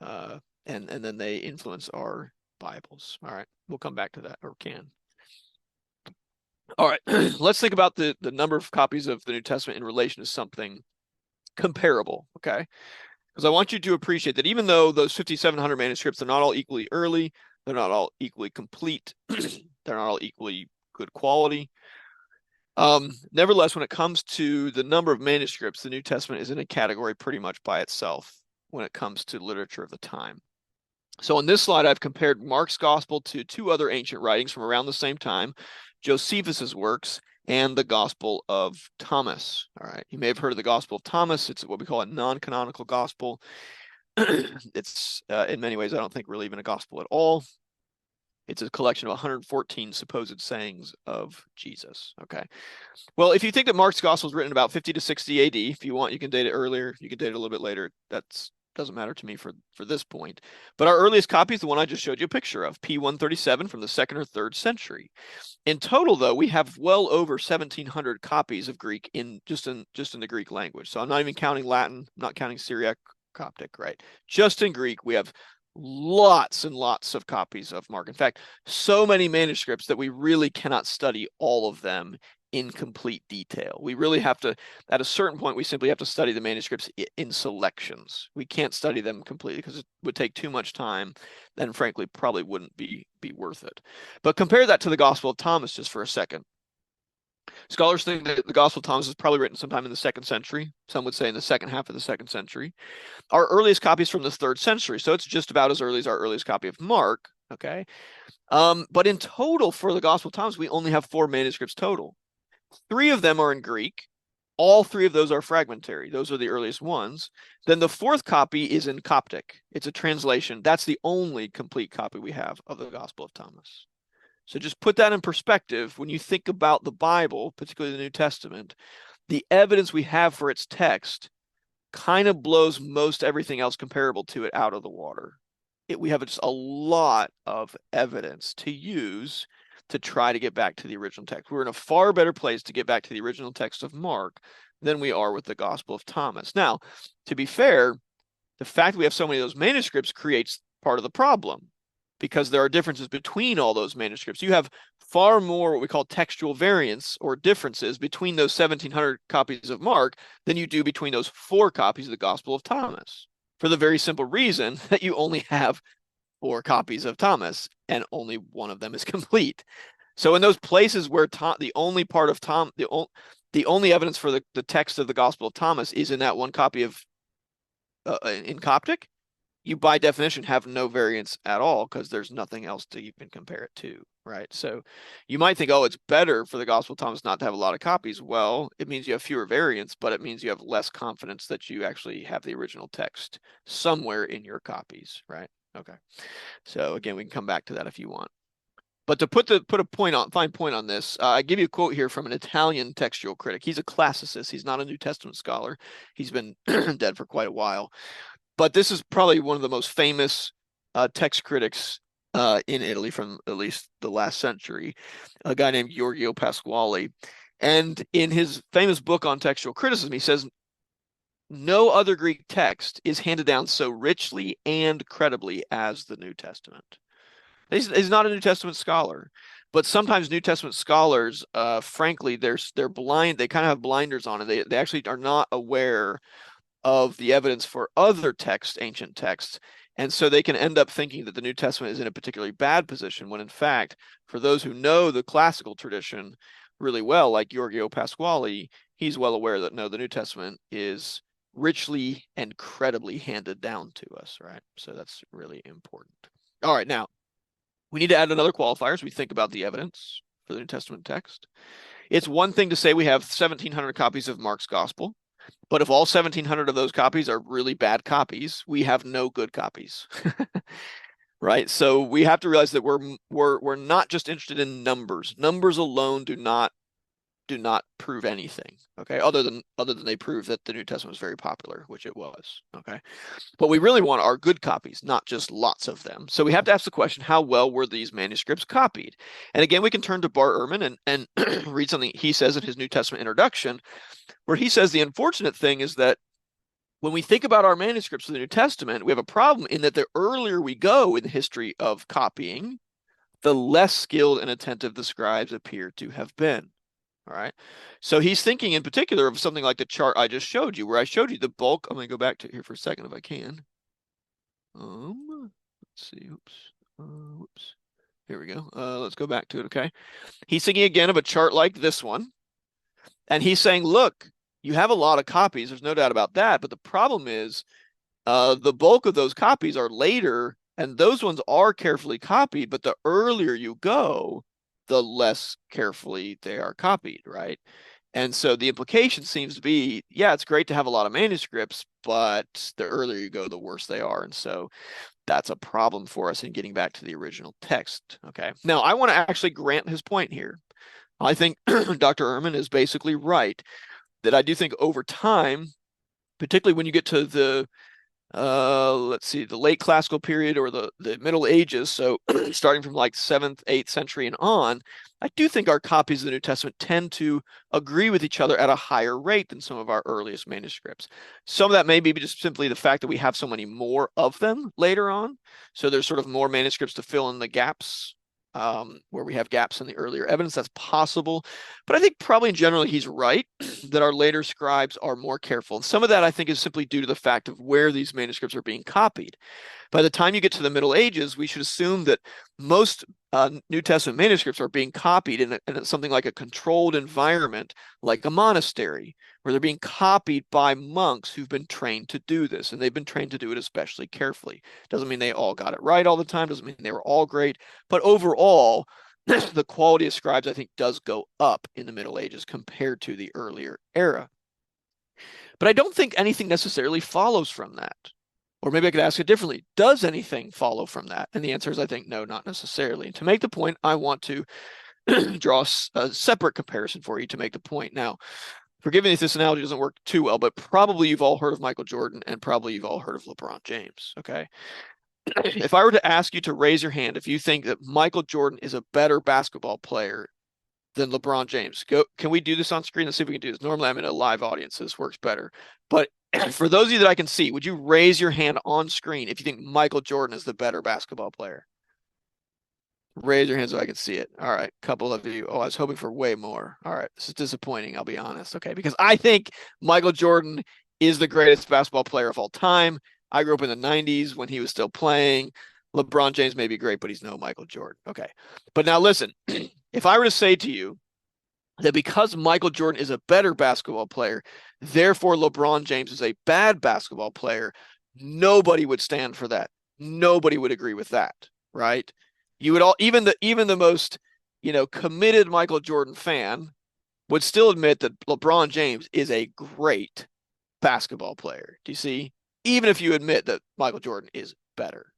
then they influence our Bibles. All right, we'll come back to that, or can. All right, let's think about the number of copies of the New Testament in relation to something comparable, okay? Because I want you to appreciate that even though those 5,700 manuscripts are not all equally early, they're not all equally complete, they're not all equally good quality. Nevertheless, when it comes to the number of manuscripts, the New Testament is in a category pretty much by itself when it comes to literature of the time. So on this slide, I've compared Mark's gospel to two other ancient writings from around the same time, Josephus's works and the Gospel of Thomas. All right, you may have heard of the Gospel of Thomas. It's what we call a non-canonical gospel. It's in many ways, I don't think really even a gospel at all. It's a collection of 114 supposed sayings of Jesus. Okay. Well, if you think that Mark's gospel was written about 50 to 60 AD, if you want, you can date it earlier. You can date it a little bit later. That's doesn't matter to me for this point. But our earliest copy is the one I just showed you a picture of, P137 from the 2nd or 3rd century. In total, though, we have well over 1,700 copies of Greek in just in the Greek language. So I'm not even counting Latin, I'm not counting Syriac, Coptic, right? Just in Greek, we have lots and lots of copies of Mark. In fact, so many manuscripts that we really cannot study all of them in complete detail. We really have to, at a certain point, we simply have to study the manuscripts in selections. We can't study them completely because it would take too much time and frankly probably wouldn't be worth it. But compare that to the Gospel of Thomas just for a second. Scholars think that the Gospel of Thomas is probably written sometime in the 2nd century. Some would say in the second half of the 2nd century. Our earliest copy is from the 3rd century, so it's just about as early as our earliest copy of Mark, okay? But in total for the Gospel of Thomas, we only have 4 manuscripts total. 3 of them are in Greek. All 3 of those are fragmentary. Those are the earliest ones. Then the 4th copy is in Coptic. It's a translation. That's the only complete copy we have of the Gospel of Thomas. So just put that in perspective. When you think about the Bible, particularly the New Testament, the evidence we have for its text kind of blows most everything else comparable to it out of the water. We have just a lot of evidence to use to try to get back to the original text. We're in a far better place to get back to the original text of Mark than we are with the Gospel of Thomas. Now, to be fair, the fact that we have so many of those manuscripts creates part of the problem because there are differences between all those manuscripts. You have far more what we call textual variants or differences between those 1,700 copies of Mark than you do between those 4 copies of the Gospel of Thomas, for the very simple reason that you only have 4 copies of Thomas and only one of them is complete. So in those places where the only part of the only evidence for the text of the Gospel of Thomas is in that one copy of in Coptic, you by definition have no variance at all because there's nothing else to even compare it to, right? So you might think, oh, it's better for the Gospel of Thomas not to have a lot of copies. Well, it means you have fewer variants, but it means you have less confidence that you actually have the original text somewhere in your copies, right? Okay. So again, we can come back to that if you want. But to put a fine point on this, I give you a quote here from an Italian textual critic. He's a classicist. He's not a New Testament scholar. He's been dead for quite a while. But this is probably one of the most famous text critics in Italy from at least the last century, a guy named Giorgio Pasquale. And in his famous book on textual criticism, he says, no other Greek text is handed down so richly and credibly as the New Testament. He's not a New Testament scholar, but sometimes New Testament scholars, frankly, they're blind. They kind of have blinders on, and they actually are not aware of the evidence for other texts, ancient texts, and so they can end up thinking that the New Testament is in a particularly bad position, when in fact, for those who know the classical tradition really well, like Giorgio Pasquale, he's well aware that no, the New Testament is richly and credibly handed down to us, right? So that's really important. All right, now, We need to add another qualifier as we think about the evidence for the New Testament text. It's one thing to say we have 1,700 copies of Mark's gospel, but if all 1,700 of those copies are really bad copies, we have no good copies. Right? So we have to realize that we're not just interested in numbers. Numbers alone do not prove anything, okay? Other than they prove that the New Testament was very popular, which it was, okay? What we really want are good copies, not just lots of them. So we have to ask the question, how well were these manuscripts copied? And again, we can turn to Bart Ehrman and read something he says in his New Testament introduction, where he says the unfortunate thing is that when we think about our manuscripts of the New Testament, we have a problem in that the earlier we go in the history of copying, the less skilled and attentive the scribes appear to have been. All right. So he's thinking in particular of something like the chart I just showed you, where I showed you the bulk. I'm going to go back to here for a second if I can. Let's see. Whoops. Here we go. Let's go back to it. Okay. He's thinking again of a chart like this one. And he's saying, look, you have a lot of copies. There's no doubt about that. But the problem is the bulk of those copies are later, and those ones are carefully copied. But the earlier you go, the less carefully they are copied, right? And so the implication seems to be, yeah, it's great to have a lot of manuscripts, but the earlier you go, the worse they are. And so that's a problem for us in getting back to the original text, okay? Now, I want to actually grant his point here. I think Dr. Ehrman is basically right, that I do think over time, particularly when you get to the let's see, the late classical period or the Middle Ages, so starting from like 7th, 8th century and on, I do think our copies of the New Testament tend to agree with each other at a higher rate than some of our earliest manuscripts. Some of that may be just simply the fact that we have so many more of them later on. So there's sort of more manuscripts to fill in the gaps where we have gaps in the earlier evidence. That's possible. But I think probably in general, he's right that our later scribes are more careful. And some of that I think is simply due to the fact of where these manuscripts are being copied. By the time you get to the Middle Ages, we should assume that most New Testament manuscripts are being copied in something like a controlled environment, like a monastery, where they're being copied by monks who've been trained to do this, and they've been trained to do it especially carefully. Doesn't mean they all got it right all the time, doesn't mean they were all great, but overall, the quality of scribes, I think, does go up in the Middle Ages compared to the earlier era. But I don't think anything necessarily follows from that. Or maybe I could ask it differently. Does anything follow from that? And the answer is, I think, no, not necessarily. And to make the point, I want to draw a separate comparison for you to make the point. Now, forgive me if this analogy doesn't work too well, but probably you've all heard of Michael Jordan and probably you've all heard of LeBron James, okay? If I were to ask you to raise your hand if you think that Michael Jordan is a better basketball player than LeBron James, can we do this on screen? Let's see if we can do this. Normally I'm in a live audience, so this works better. But for those of you that I can see, would you raise your hand on screen if you think Michael Jordan is the better basketball player? Raise your hand so I can see it. All right, a couple of you. Oh, I was hoping for way more. All right, this is disappointing, I'll be honest, okay? Because I think Michael Jordan is the greatest basketball player of all time. I grew up in the 90s when he was still playing. LeBron James may be great, but he's no Michael Jordan. Okay, but now listen, if I were to say to you that because Michael Jordan is a better basketball player, therefore LeBron James is a bad basketball player, nobody would stand for that. Nobody would agree with that, right? You would all, even the most, committed Michael Jordan fan would still admit that LeBron James is a great basketball player. Do you see? Even if you admit that Michael Jordan is better.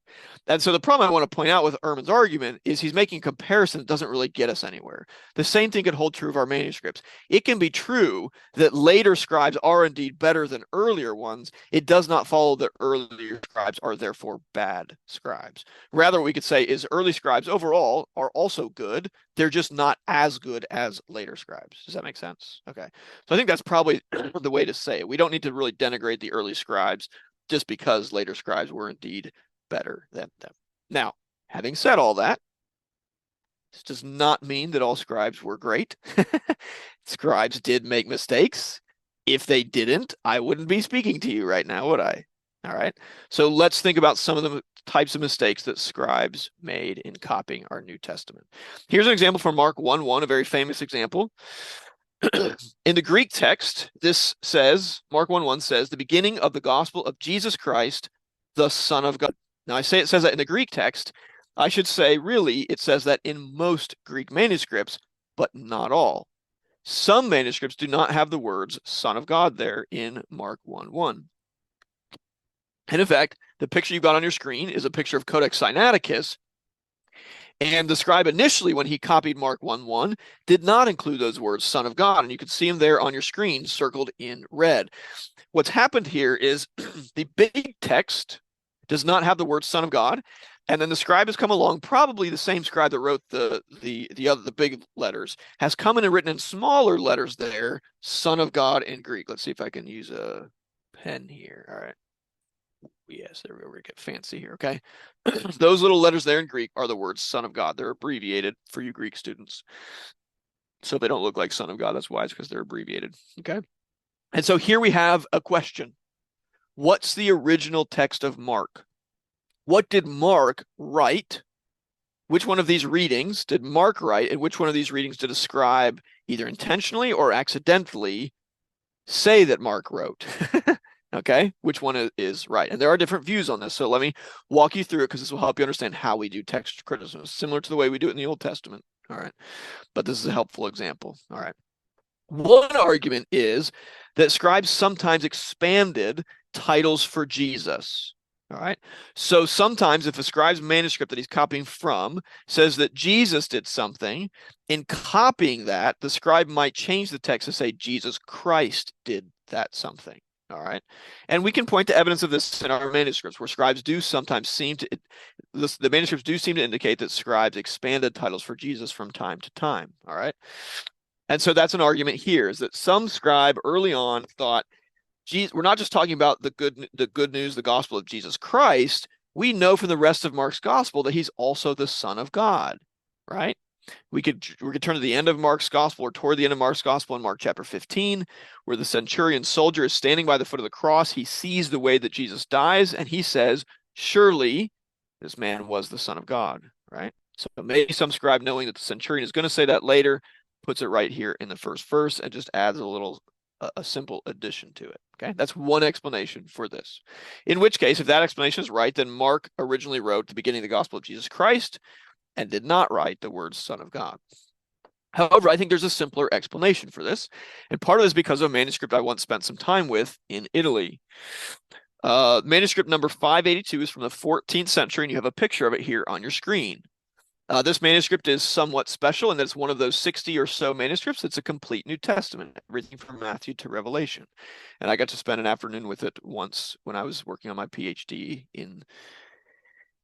And so the problem I want to point out with Ehrman's argument is he's making a comparison that doesn't really get us anywhere. The same thing could hold true of our manuscripts. It can be true that later scribes are indeed better than earlier ones. It does not follow that earlier scribes are therefore bad scribes. Rather, we could say is early scribes overall are also good. They're just not as good as later scribes. Does that make sense? Okay. So I think that's probably the way to say it. We don't need to really denigrate the early scribes just because later scribes were indeed better than them. Now, having said all that, this does not mean that all scribes were great. Scribes did make mistakes. If they didn't, I wouldn't be speaking to you right now, would I? All right. So let's think about some of the types of mistakes that scribes made in copying our New Testament. Here's an example from Mark 1:1, a very famous example. In the Greek text, this says, Mark 1:1 says, the beginning of the gospel of Jesus Christ, the Son of God. Now, I say it says that in the Greek text. I should say, really, it says that in most Greek manuscripts, but not all. Some manuscripts do not have the words Son of God there in Mark 1:1. And in fact, the picture you've got on your screen is a picture of Codex Sinaiticus. And the scribe initially, when he copied Mark 1:1, did not include those words, Son of God. And you can see them there on your screen circled in red. What's happened here is the big text does not have the word Son of God. And then the scribe has come along, probably the same scribe that wrote the big letters, has come in and written in smaller letters there, Son of God in Greek. Let's see if I can use a pen here. All right. Yes, there we go. We're gonna get fancy here, okay? Those little letters there in Greek are the words Son of God. They're abbreviated for you Greek students. So they don't look like Son of God. That's why, it's because they're abbreviated, okay? And so here we have a question. What's the original text of Mark? What did Mark write? Which one of these readings did Mark write? And which one of these readings did a scribe either intentionally or accidentally say that Mark wrote? Okay, which one is right? And there are different views on this. So let me walk you through it because this will help you understand how we do text criticism, similar to the way we do it in the Old Testament. All right, but this is a helpful example. All right. One argument is that scribes sometimes expanded titles for Jesus. All right. So sometimes if a scribe's manuscript that he's copying from says that Jesus did something, in copying that, the scribe might change the text to say Jesus Christ did that something. All right. And we can point to evidence of this in our manuscripts where scribes do sometimes seem to, the manuscripts do seem to indicate that scribes expanded titles for Jesus from time to time. All right. And so that's an argument here, is that some scribe early on thought, we're not just talking about the good news, the gospel of Jesus Christ. We know from the rest of Mark's gospel that he's also the Son of God, right? We could turn to the end of Mark's gospel, or toward the end of Mark's gospel in Mark chapter 15, where the centurion soldier is standing by the foot of the cross. He sees the way that Jesus dies, and he says, surely this man was the Son of God, right? So maybe some scribe, knowing that the centurion is going to say that later, puts it right here in the first verse and just adds a simple addition to it. Okay, that's one explanation for this. In which case, if that explanation is right, then Mark originally wrote the beginning of the gospel of Jesus Christ and did not write the words Son of God. However, I think there's a simpler explanation for this. And part of this is because of a manuscript I once spent some time with in Italy. Manuscript number 582 is from the 14th century, and you have a picture of it here on your screen. This manuscript is somewhat special in that it's one of those 60 or so manuscripts. It's a complete New Testament, everything from Matthew to Revelation. And I got to spend an afternoon with it once when I was working on my PhD in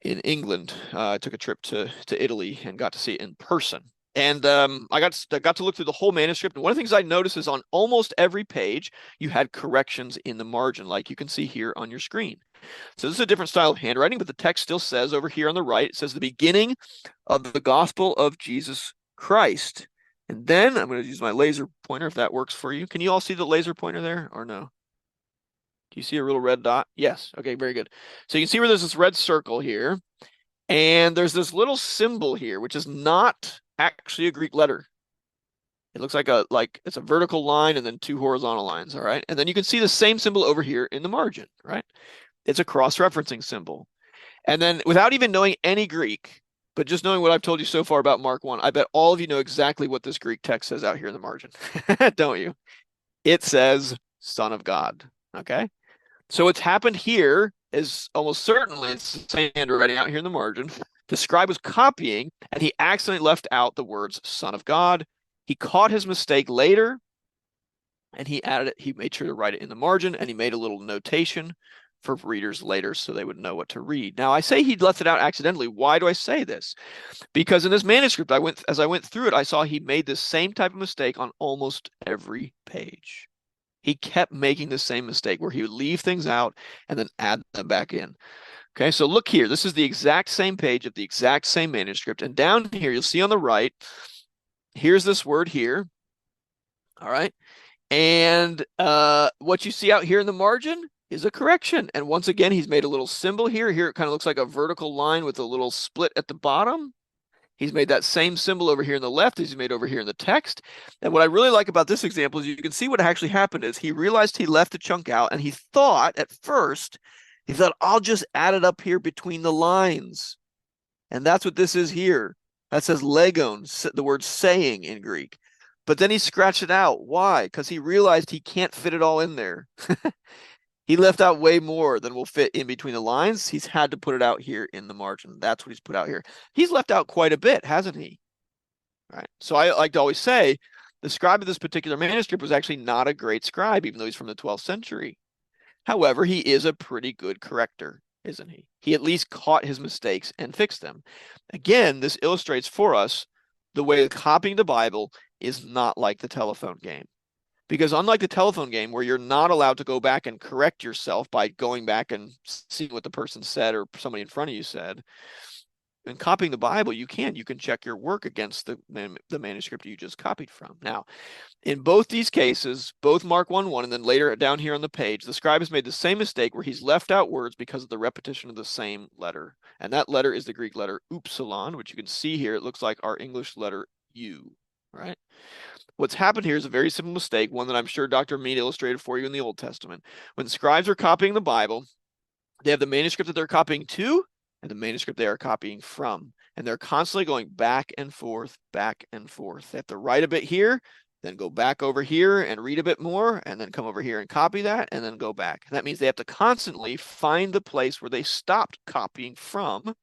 England. I took a trip to Italy and got to see it in person. And I got to look through the whole manuscript. And one of the things I noticed is on almost every page, you had corrections in the margin, like you can see here on your screen. So this is a different style of handwriting, but the text still says over here on the right, it says the beginning of the gospel of Jesus Christ. And then I'm going to use my laser pointer if that works for you. Can you all see the laser pointer there or no? Do you see a little red dot? Yes. Okay, very good. So you can see where there's this red circle here, and there's this little symbol here, which is not actually a Greek letter. It looks like it's a vertical line and then two horizontal lines, all right? And then you can see the same symbol over here in the margin, right? It's a cross-referencing symbol. And then without even knowing any Greek, but just knowing what I've told you so far about Mark 1, I bet all of you know exactly what this Greek text says out here in the margin, don't you? It says Son of God, okay? So what's happened here is almost certainly it's the same handwriting out here in the margin. The scribe was copying, and he accidentally left out the words Son of God. He caught his mistake later, and he added it. He made sure to write it in the margin, and he made a little notation for readers later so they would know what to read. Now, I say he left it out accidentally. Why do I say this? Because in this manuscript, as I went through it, I saw he made the same type of mistake on almost every page. He kept making the same mistake where he would leave things out and then add them back in. Okay, so look here. This is the exact same page of the exact same manuscript. And down here, you'll see on the right, here's this word here. All right. And what you see out here in the margin is a correction. And once again, he's made a little symbol here. Here it kind of looks like a vertical line with a little split at the bottom. He's made that same symbol over here in the left as he made over here in the text. And what I really like about this example is you can see what actually happened is he realized he left a chunk out, and he thought at first, I'll just add it up here between the lines. And that's what this is here. That says legon, the word saying in Greek. But then he scratched it out. Why? Because he realized he can't fit it all in there. He left out way more than will fit in between the lines. He's had to put it out here in the margin. That's what he's put out here. He's left out quite a bit, hasn't he? Right. So I like to always say the scribe of this particular manuscript was actually not a great scribe, even though he's from the 12th century. However, he is a pretty good corrector, isn't he? He at least caught his mistakes and fixed them. Again, this illustrates for us the way copying the Bible is not like the telephone game. Because unlike the telephone game where you're not allowed to go back and correct yourself by going back and seeing what the person said or somebody in front of you said, in copying the Bible, you can check your work against the manuscript you just copied from. Now, in both these cases, both Mark 1:1 and then later down here on the page, the scribe has made the same mistake where he's left out words because of the repetition of the same letter. And that letter is the Greek letter upsilon, which you can see here. It looks like our English letter U, right? What's happened here is a very simple mistake, one that I'm sure Dr. Mead illustrated for you in the Old Testament. When scribes are copying the Bible, they have the manuscript that they're copying to and the manuscript they are copying from. And they're constantly going back and forth, back and forth. They have to write a bit here, then go back over here and read a bit more, and then come over here and copy that, and then go back. And that means they have to constantly find the place where they stopped copying from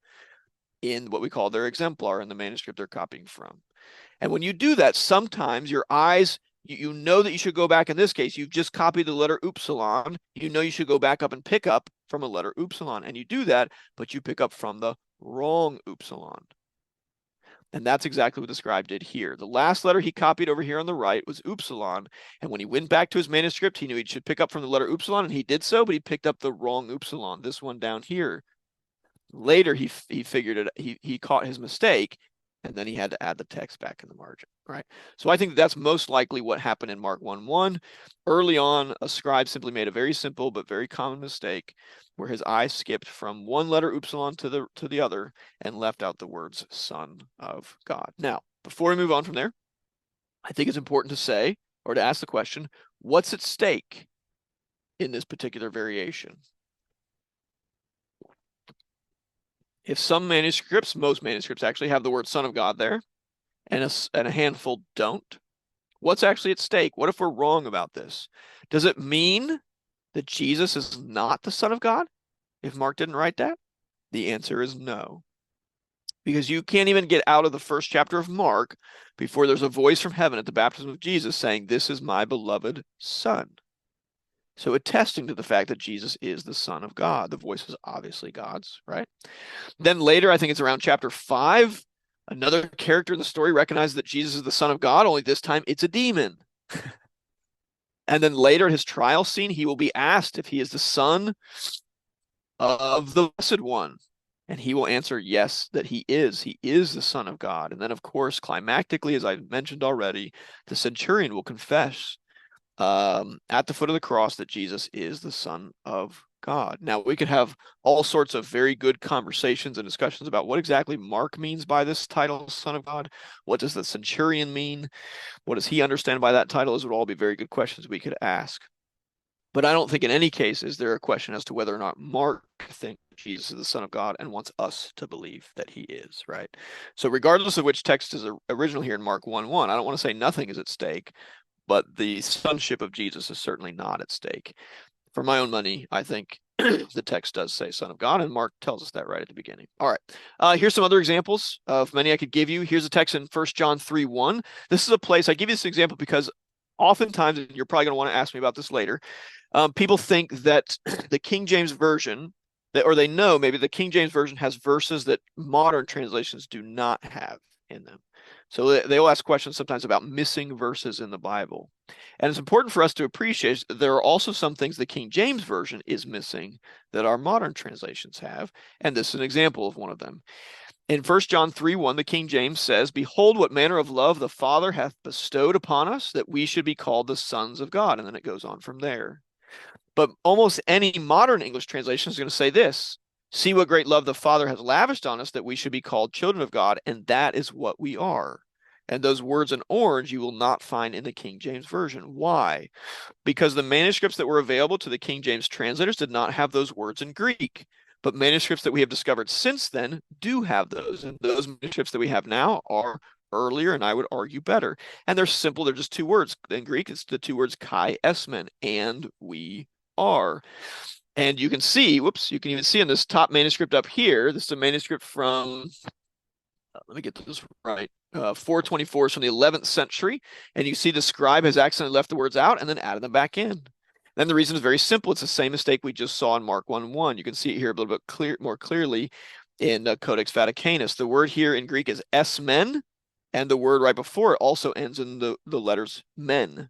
in what we call their exemplar in the manuscript they're copying from. And when you do that, sometimes your eyes, you know that you should go back. In this case, you've just copied the letter upsilon. You know you should go back up and pick up from a letter upsilon. And you do that, but you pick up from the wrong upsilon. And that's exactly what the scribe did here. The last letter he copied over here on the right was upsilon. And when he went back to his manuscript, he knew he should pick up from the letter upsilon, and he did so, but he picked up the wrong upsilon, this one down here. Later, he figured it, he caught his mistake, and then he had to add the text back in the margin, right? So I think that's most likely what happened in Mark 1:1. Early on, a scribe simply made a very simple but very common mistake where his eye skipped from one letter upsilon to the other and left out the words Son of God. Now, before we move on from there, I think it's important to say, or to ask the question, what's at stake in this particular variation? If some manuscripts, most manuscripts actually have the word Son of God there, and a handful don't, what's actually at stake? What if we're wrong about this? Does it mean that Jesus is not the Son of God if Mark didn't write that? The answer is no. Because you can't even get out of the first chapter of Mark before there's a voice from heaven at the baptism of Jesus saying, "This is my beloved Son." So attesting to the fact that Jesus is the Son of God. The voice is obviously God's, right? Then later, I think it's around chapter 5, another character in the story recognizes that Jesus is the Son of God, only this time it's a demon. And then later at his trial scene, he will be asked if he is the Son of the Blessed One. And he will answer yes, that he is. He is the Son of God. And then, of course, climactically, as I mentioned already, the centurion will confess at the foot of the cross that Jesus is the Son of God. Now, we could have all sorts of very good conversations and discussions about what exactly Mark means by this title, Son of God. What does the centurion mean? What does he understand by that title? Those would all be very good questions we could ask. But I don't think in any case is there a question as to whether or not Mark thinks Jesus is the Son of God and wants us to believe that he is, right? So regardless of which text is original here in Mark 1:1, I don't want to say nothing is at stake, but the sonship of Jesus is certainly not at stake. For my own money, I think the text does say Son of God, and Mark tells us that right at the beginning. All right, here's some other examples of many I could give you. Here's a text in 1 John 3:1. This is a place, I give you this example because oftentimes, and you're probably going to want to ask me about this later, people think that the King James Version, or they know maybe the King James Version has verses that modern translations do not have in them. So they will ask questions sometimes about missing verses in the Bible. And it's important for us to appreciate that there are also some things the King James Version is missing that our modern translations have. And this is an example of one of them. In 1 John 3:1, the King James says, "Behold, what manner of love the Father hath bestowed upon us, that we should be called the sons of God." And then it goes on from there. But almost any modern English translation is going to say this: "See what great love the Father has lavished on us, that we should be called children of God, and that is what we are." And those words in orange you will not find in the King James Version. Why? Because the manuscripts that were available to the King James translators did not have those words in Greek. But manuscripts that we have discovered since then do have those. And those manuscripts that we have now are earlier, and I would argue better. And they're simple. They're just two words. In Greek, it's the two words kai esmen, and we are. And you can see, whoops, you can even see in this top manuscript up here, this is a manuscript from, let me get this right, 424 is from the 11th century. And you see the scribe has accidentally left the words out and then added them back in. Then the reason is very simple. It's the same mistake we just saw in Mark 1:1. You can see it here a little bit more clearly in Codex Vaticanus. The word here in Greek is esmen, and the word right before it also ends in the letters men,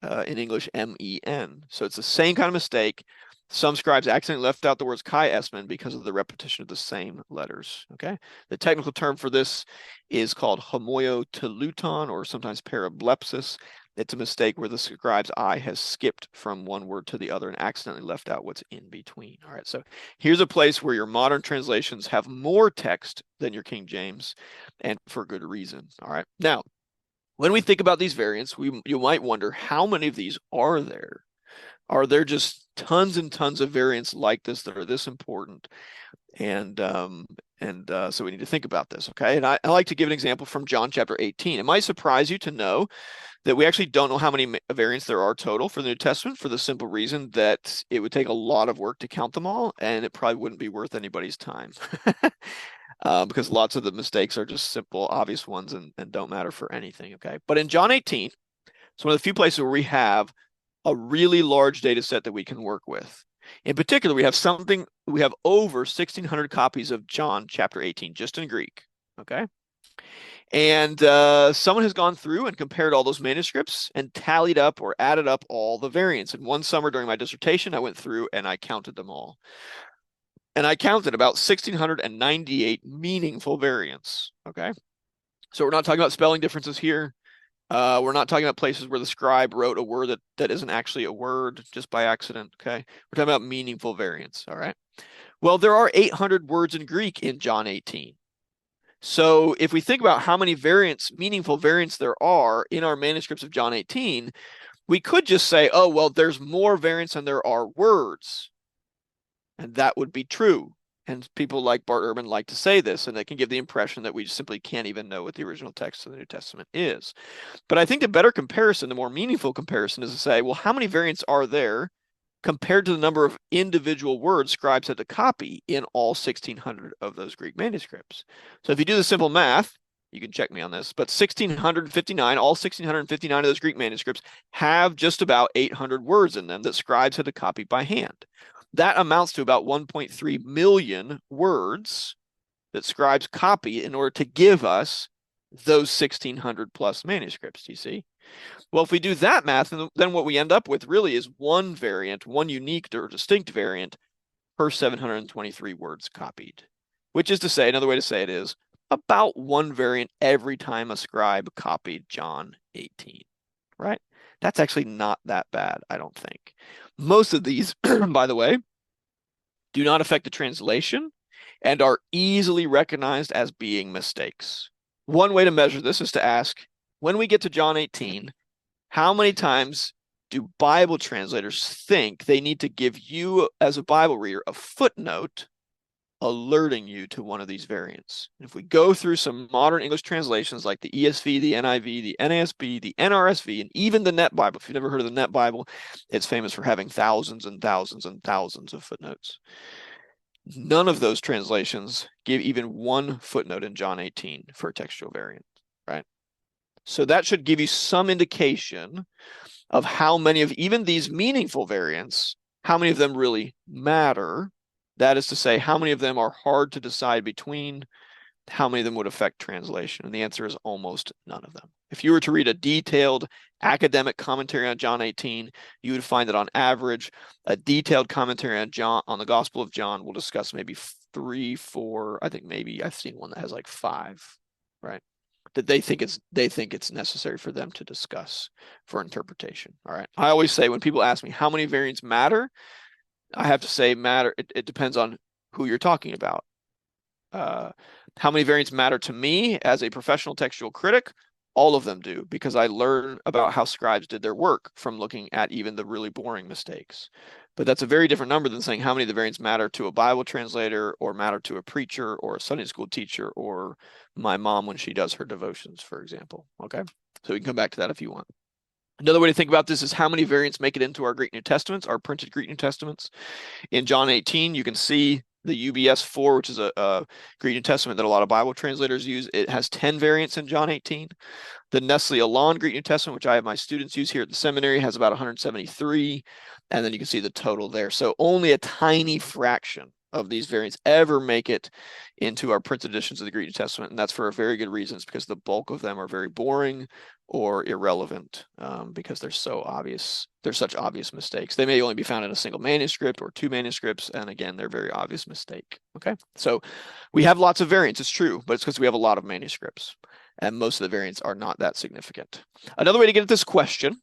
in English, M-E-N. So it's the same kind of mistake. Some scribes accidentally left out the words kai esmen because of the repetition of the same letters. Okay. The technical term for this is called homoiotoluton, or sometimes parablepsis. It's a mistake where the scribe's eye has skipped from one word to the other and accidentally left out what's in between. All right. So here's a place where your modern translations have more text than your King James, and for good reason. All right. Now, when we think about these variants, you might wonder, how many of these are there? Are there just tons and tons of variants like this that are this important? And so we need to think about this, okay? And I like to give an example from John chapter 18. It might surprise you to know that we actually don't know how many variants there are total for the New Testament, for the simple reason that it would take a lot of work to count them all, and it probably wouldn't be worth anybody's time. Because lots of the mistakes are just simple, obvious ones and don't matter for anything, okay? But in John 18, it's one of the few places where we have a really large data set that we can work with. In particular, we have over 1,600 copies of John chapter 18, just in Greek, okay? And someone has gone through and compared all those manuscripts and tallied up or added up all the variants. And one summer during my dissertation, I went through and I counted them all. And I counted about 1,698 meaningful variants, okay? So we're not talking about spelling differences here. We're not talking about places where the scribe wrote a word that isn't actually a word just by accident, okay? We're talking about meaningful variants, all right? Well, there are 800 words in Greek in John 18. So if we think about how many meaningful variants there are in our manuscripts of John 18, we could just say, oh, well, there's more variants than there are words. And that would be true. And people like Bart Ehrman like to say this, and they can give the impression that we simply can't even know what the original text of the New Testament is. But I think the better comparison, the more meaningful comparison, is to say, well, how many variants are there compared to the number of individual words scribes had to copy in all 1,600 of those Greek manuscripts? So if you do the simple math, you can check me on this, but 1,659, all 1,659 of those Greek manuscripts have just about 800 words in them that scribes had to copy by hand. That amounts to about 1.3 million words that scribes copy in order to give us those 1,600 plus manuscripts, do you see? Well, if we do that math, then what we end up with really is one variant, one unique or distinct variant per 723 words copied, which is to say, another way to say it is about one variant every time a scribe copied John 18, right? That's actually not that bad, I don't think. Most of these, by the way, do not affect the translation and are easily recognized as being mistakes. One way to measure this is to ask, when we get to John 18, how many times do Bible translators think they need to give you, as a Bible reader, a footnote alerting you to one of these variants? And if we go through some modern English translations like the ESV, the NIV, the NASB, the NRSV, and even the Net Bible, if you've never heard of the Net Bible, it's famous for having thousands and thousands and thousands of footnotes. None of those translations give even one footnote in John 18 for a textual variant, right? So that should give you some indication of how many of even these meaningful variants, how many of them really matter. That is to say, how many of them are hard to decide between, how many of them would affect translation? And the answer is almost none of them. If you were to read a detailed academic commentary on John 18, you would find that on average, a detailed commentary on the Gospel of John will discuss maybe 3, 4, I think maybe I've seen one that has like 5, right? That they think it's necessary for them to discuss for interpretation. All right. I always say when people ask me how many variants matter, I have to say matter. It depends on who you're talking about. How many variants matter to me as a professional textual critic All of them do, because I learn about how scribes did their work from looking at even the really boring mistakes. But that's a very different number than saying how many of the variants matter to a Bible translator or matter to a preacher or a Sunday school teacher or my mom when she does her devotions, for example. Okay, so we can come back to that if you want. Another way to think about this is how many variants make it into our Greek New Testaments, our printed Greek New Testaments. In John 18, you can see the UBS 4, which is a Greek New Testament that a lot of Bible translators use. It has 10 variants in John 18. The Nestle Aland Greek New Testament, which I have my students use here at the seminary, has about 173. And then you can see the total there. So only a tiny fraction of these variants ever make it into our printed editions of the Greek New Testament. And that's for a very good reasons, because the bulk of them are very boring or irrelevant because they're so obvious. They're such obvious mistakes. They may only be found in a single manuscript or 2 manuscripts. And again, they're very obvious mistake. Okay, so we have lots of variants. It's true, but it's because we have a lot of manuscripts. And most of the variants are not that significant. Another way to get at this question,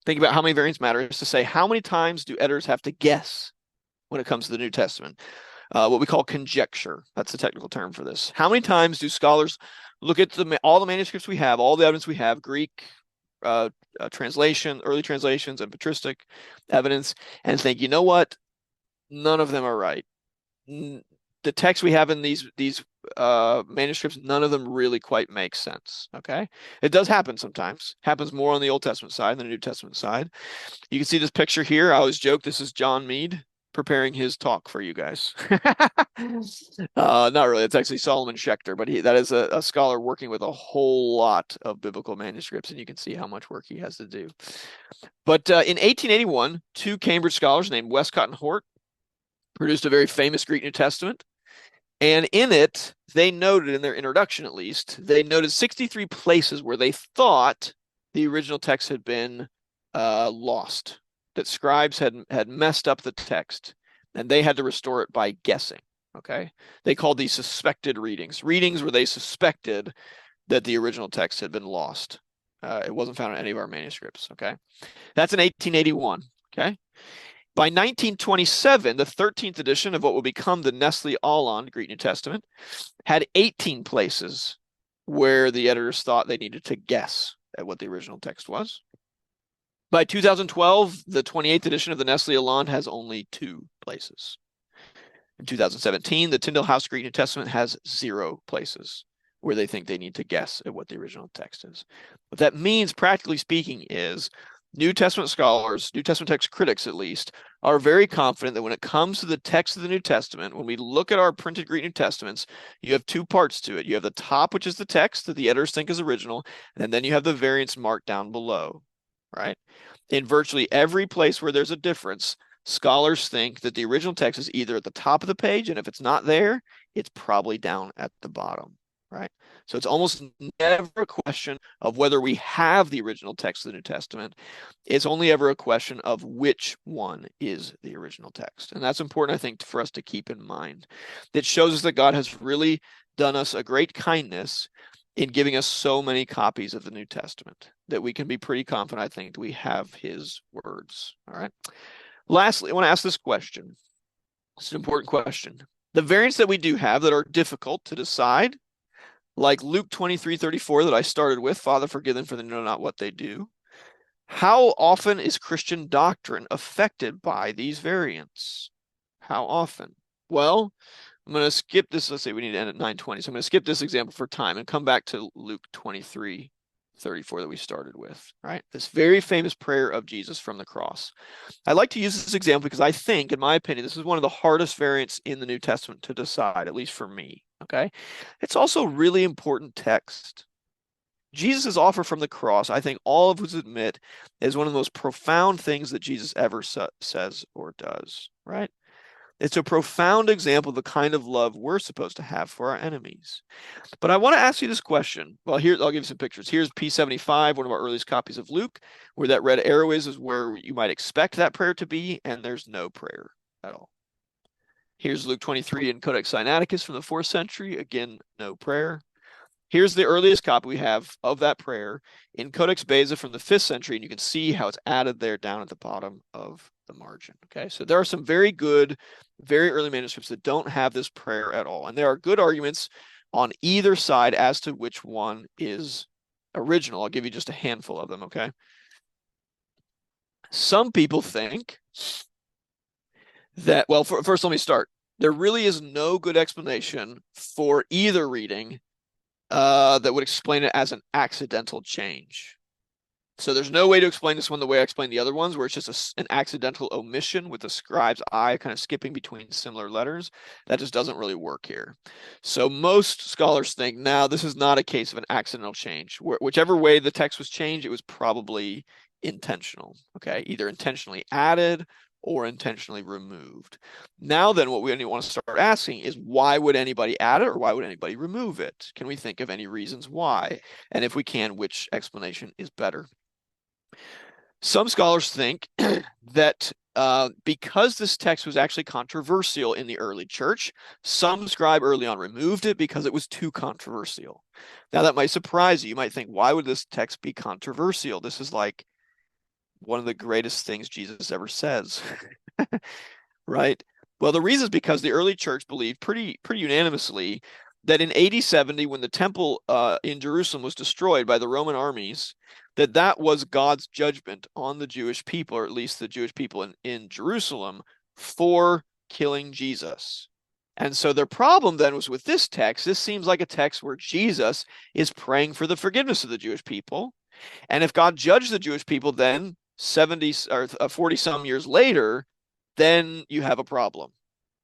think about how many variants matter, is to say how many times do editors have to guess when it comes to the New Testament? What we call conjecture. That's the technical term for this. How many times do scholars look at all the manuscripts we have, all the evidence we have, Greek translation, early translations, and patristic evidence, and think, you know what? None of them are right. The text we have in these manuscripts, none of them really quite make sense. Okay, it does happen sometimes. Happens more on the Old Testament side than the New Testament side. You can see this picture here. I always joke this is John Meade preparing his talk for you guys. Not really. It's actually Solomon Schechter, but that is a scholar working with a whole lot of biblical manuscripts, and you can see how much work he has to do. But in 1881, 2 Cambridge scholars named Westcott and Hort produced a very famous Greek New Testament. And in it, they noted, in their introduction at least, they noted 63 places where they thought the original text had been lost, that scribes had messed up the text, and they had to restore it by guessing. Okay, they called these suspected readings where they suspected that the original text had been lost. It wasn't found in any of our manuscripts. Okay, that's in 1881. Okay. By 1927, the 13th edition of what will become the Nestle Aland Greek New Testament had 18 places where the editors thought they needed to guess at what the original text was. By 2012, the 28th edition of the Nestle Aland has only 2 places. In 2017, the Tyndale House Greek New Testament has 0 places where they think they need to guess at what the original text is. What that means, practically speaking, is New Testament scholars, New Testament text critics at least, are very confident that when it comes to the text of the New Testament, when we look at our printed Greek New Testaments, you have 2 parts to it. You have the top, which is the text that the editors think is original, and then you have the variants marked down below, right? In virtually every place where there's a difference, scholars think that the original text is either at the top of the page, and if it's not there, it's probably down at the bottom. Right? So it's almost never a question of whether we have the original text of the New Testament. It's only ever a question of which one is the original text. And that's important, I think, for us to keep in mind. It shows us that God has really done us a great kindness in giving us so many copies of the New Testament that we can be pretty confident, I think, that we have his words. All right. Lastly, I want to ask this question. It's an important question. The variants that we do have that are difficult to decide, like Luke 23:34 that I started with, Father, forgive them for they know not what they do. How often is Christian doctrine affected by these variants? How often? Well, I'm going to skip this. Let's say we need to end at 9:20. So I'm going to skip this example for time and come back to Luke 23:34 that we started with, right? This very famous prayer of Jesus from the cross. I like to use this example because I think, in my opinion, this is one of the hardest variants in the New Testament to decide, at least for me. Okay, it's also really important text. Jesus' offer from the cross, I think all of us admit, is one of the most profound things that Jesus ever says or does, right? It's a profound example of the kind of love we're supposed to have for our enemies. But I want to ask you this question. Well, here, I'll give you some pictures. Here's P75, one of our earliest copies of Luke. Where that red arrow is where you might expect that prayer to be, and there's no prayer at all. Here's Luke 23 in Codex Sinaiticus from the 4th century. Again, no prayer. Here's the earliest copy we have of that prayer in Codex Beza from the 5th century, and you can see how it's added there down at the bottom of the margin. Okay, so there are some very good, very early manuscripts that don't have this prayer at all, and there are good arguments on either side as to which one is original. I'll give you just a handful of them, okay? Some people think that, well, first let me start. There really is no good explanation for either reading that would explain it as an accidental change. So there's no way to explain this one the way I explained the other ones, where it's just an accidental omission with the scribe's eye kind of skipping between similar letters. That just doesn't really work here. So most scholars think, now this is not a case of an accidental change. Whichever way the text was changed, it was probably intentional, okay? Either intentionally added or intentionally removed. Now then, what we want to start asking is, why would anybody add it or why would anybody remove it? Can we think of any reasons why? And if we can, which explanation is better? Some scholars think that because this text was actually controversial in the early church, some scribe early on removed it because it was too controversial. Now that might surprise you. You might think, why would this text be controversial? This is like one of the greatest things Jesus ever says, right? Well, the reason is because the early church believed pretty unanimously that in AD 70, when the temple in Jerusalem was destroyed by the Roman armies, that was God's judgment on the Jewish people, or at least the Jewish people in Jerusalem, for killing Jesus. And so their problem then was with this text. This seems like a text where Jesus is praying for the forgiveness of the Jewish people. And if God judged the Jewish people then 70 or 40 some years later, then you have a problem.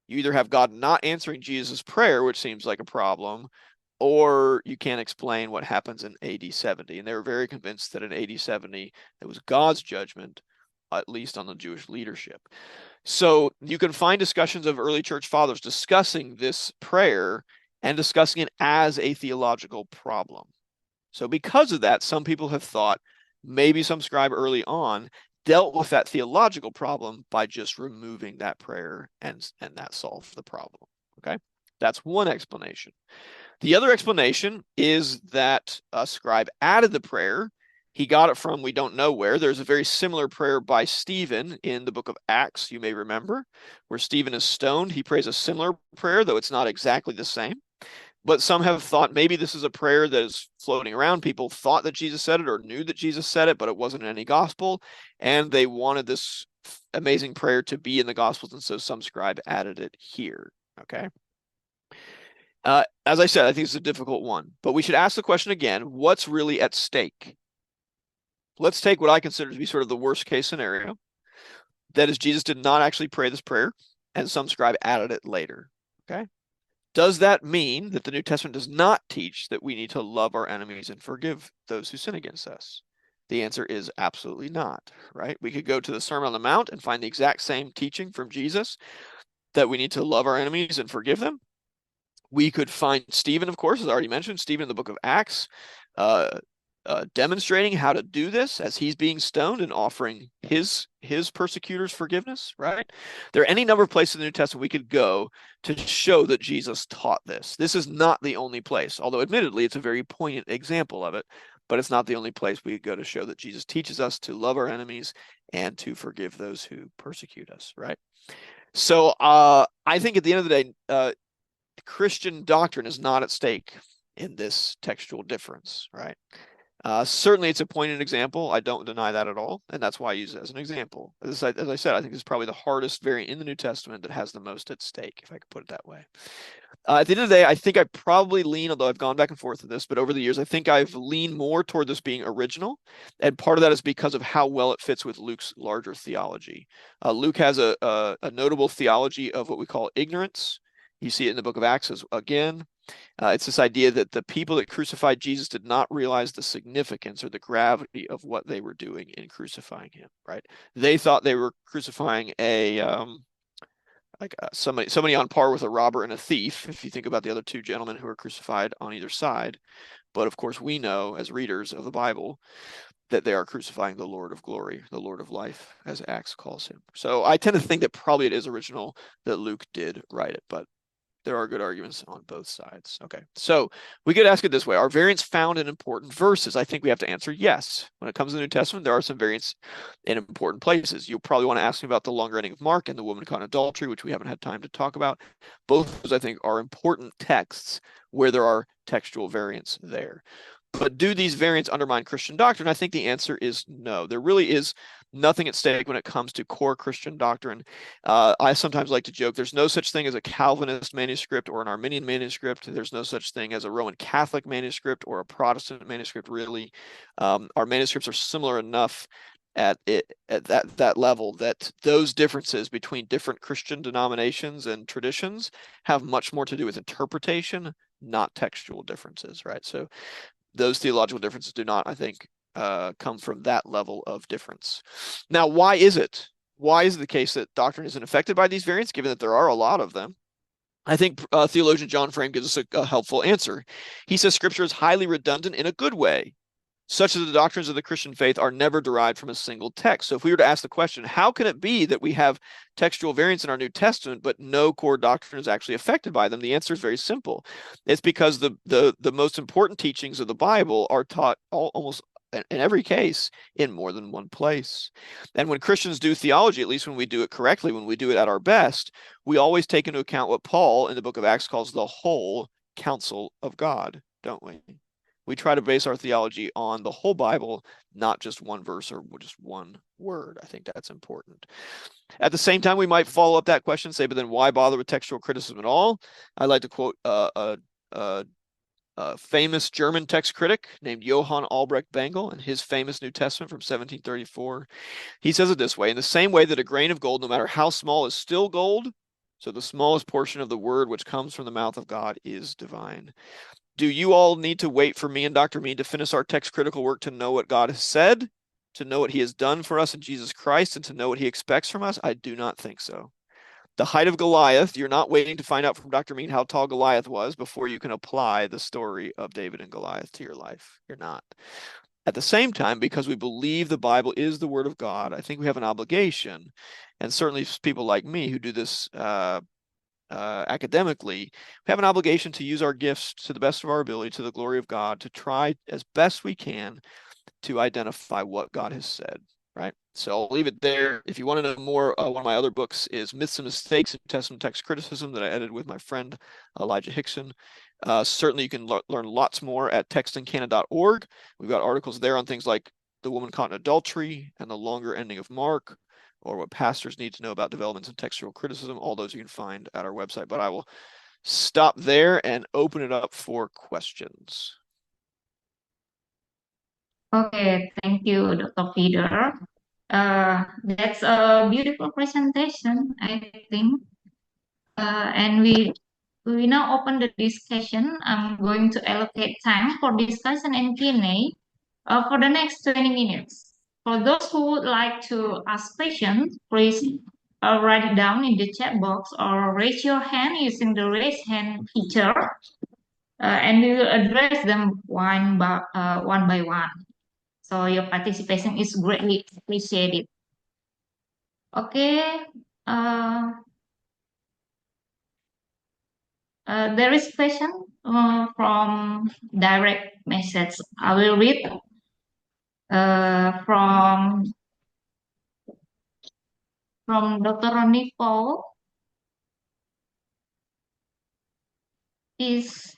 You either have God not answering Jesus' prayer, which seems like a problem, or you can't explain what happens in AD 70. And they were very convinced that in AD 70, it was God's judgment, at least on the Jewish leadership. So you can find discussions of early church fathers discussing this prayer and discussing it as a theological problem. So because of that, some people have thought maybe some scribe early on dealt with that theological problem by just removing that prayer, and that solved the problem. Okay, that's one explanation. The other explanation is that a scribe added the prayer. He got it from we don't know where. There's a very similar prayer by Stephen in the book of Acts, you may remember, where Stephen is stoned. He prays a similar prayer, though it's not exactly the same. But some have thought maybe this is a prayer that is floating around. People thought that Jesus said it or knew that Jesus said it, but it wasn't in any gospel. And they wanted this amazing prayer to be in the gospels. And so some scribe added it here. Okay. As I said, I think it's a difficult one, but we should ask the question again, what's really at stake? Let's take what I consider to be sort of the worst case scenario. That is, Jesus did not actually pray this prayer, and some scribe added it later. Okay. Does that mean that the New Testament does not teach that we need to love our enemies and forgive those who sin against us? The answer is absolutely not, right? We could go to the Sermon on the Mount and find the exact same teaching from Jesus that we need to love our enemies and forgive them. We could find Stephen, of course, as I already mentioned, Stephen in the book of Acts, demonstrating how to do this as he's being stoned and offering his persecutors forgiveness, right? There are any number of places in the New Testament we could go to show that Jesus taught this. This is not the only place, although admittedly it's a very poignant example of it, but it's not the only place we could go to show that Jesus teaches us to love our enemies and to forgive those who persecute us, right? So I think at the end of the day, Christian doctrine is not at stake in this textual difference, right? Certainly it's a poignant example. I don't deny that at all, and that's why I use it as an example. As I said, I think it's probably the hardest variant in the New Testament that has the most at stake, if I could put it that way. At the end of the day, I think I probably lean, although I've gone back and forth with this, but over the years, I think I've leaned more toward this being original, and part of that is because of how well it fits with Luke's larger theology. Luke has a notable theology of what we call ignorance. You see it in the book of Acts again. It's this idea that the people that crucified Jesus did not realize the significance or the gravity of what they were doing in crucifying him, right? They thought they were crucifying somebody on par with a robber and a thief, if you think about the other two gentlemen who were crucified on either side. But of course, we know as readers of the Bible that they are crucifying the Lord of glory, the Lord of life, as Acts calls him. So I tend to think that probably it is original that Luke did write it, but there are good arguments on both sides. Okay, so we could ask it this way. Are variants found in important verses? I think we have to answer yes. When it comes to the New Testament, there are some variants in important places. You'll probably want to ask me about the longer ending of Mark and the woman caught in adultery, which we haven't had time to talk about. Both of those, I think, are important texts where there are textual variants there. But do these variants undermine Christian doctrine? I think the answer is no. There really is nothing at stake when it comes to core Christian doctrine. I sometimes like to joke, there's no such thing as a Calvinist manuscript or an Arminian manuscript. There's no such thing as a Roman Catholic manuscript or a Protestant manuscript, really. Our manuscripts are similar enough at that level that those differences between different Christian denominations and traditions have much more to do with interpretation, not textual differences, right? So those theological differences do not, I think, come from that level of difference. Now, why is it? Why is it the case that doctrine isn't affected by these variants, given that there are a lot of them? I think theologian John Frame gives us a helpful answer. He says Scripture is highly redundant in a good way, such as the doctrines of the Christian faith are never derived from a single text. So if we were to ask the question, how can it be that we have textual variants in our New Testament, but no core doctrine is actually affected by them? The answer is very simple. It's because the most important teachings of the Bible are taught almost in every case in more than one place. And when Christians do theology, at least when we do it correctly, when we do it at our best, we always take into account what Paul in the book of Acts calls the whole counsel of God, don't we? We try to base our theology on the whole Bible, not just one verse or just one word. I think that's important. At the same time, we might follow up that question and say, but then why bother with textual criticism at all? I'd like to quote a famous German text critic named Johann Albrecht Bengel in his famous New Testament from 1734. He says it this way: in the same way that a grain of gold, no matter how small, is still gold, so the smallest portion of the word which comes from the mouth of God is divine. Do you all need to wait for me and Dr. Mead to finish our text critical work to know what God has said, to know what he has done for us in Jesus Christ, and to know what he expects from us? I do not think so. The height of Goliath, you're not waiting to find out from Dr. Mead how tall Goliath was before you can apply the story of David and Goliath to your life. You're not. At the same time, because we believe the Bible is the Word of God, I think we have an obligation, and certainly people like me who do this academically, we have an obligation to use our gifts to the best of our ability, to the glory of God, to try as best we can to identify what God has said, right? So I'll leave it there. If you want to know more, one of my other books is Myths and Mistakes in New Testament Text Criticism that I edited with my friend Elijah Hickson. Certainly you can learn lots more at textandcanon.org. We've got articles there on things like the woman caught in adultery and the longer ending of Mark, or what pastors need to know about developments in textual criticism. All those you can find at our website. But I will stop there and open it up for questions. Okay, thank you, Dr. Peter. That's a beautiful presentation, I think. And we now open the discussion. I'm going to allocate time for discussion and Q&A for the next 20 minutes. For those who would like to ask questions, please write it down in the chat box or raise your hand using the raise hand feature, and we will address them one by one. So your participation is greatly appreciated. Okay. There is question from direct message. I will read from Dr. Ronnie Paul. Is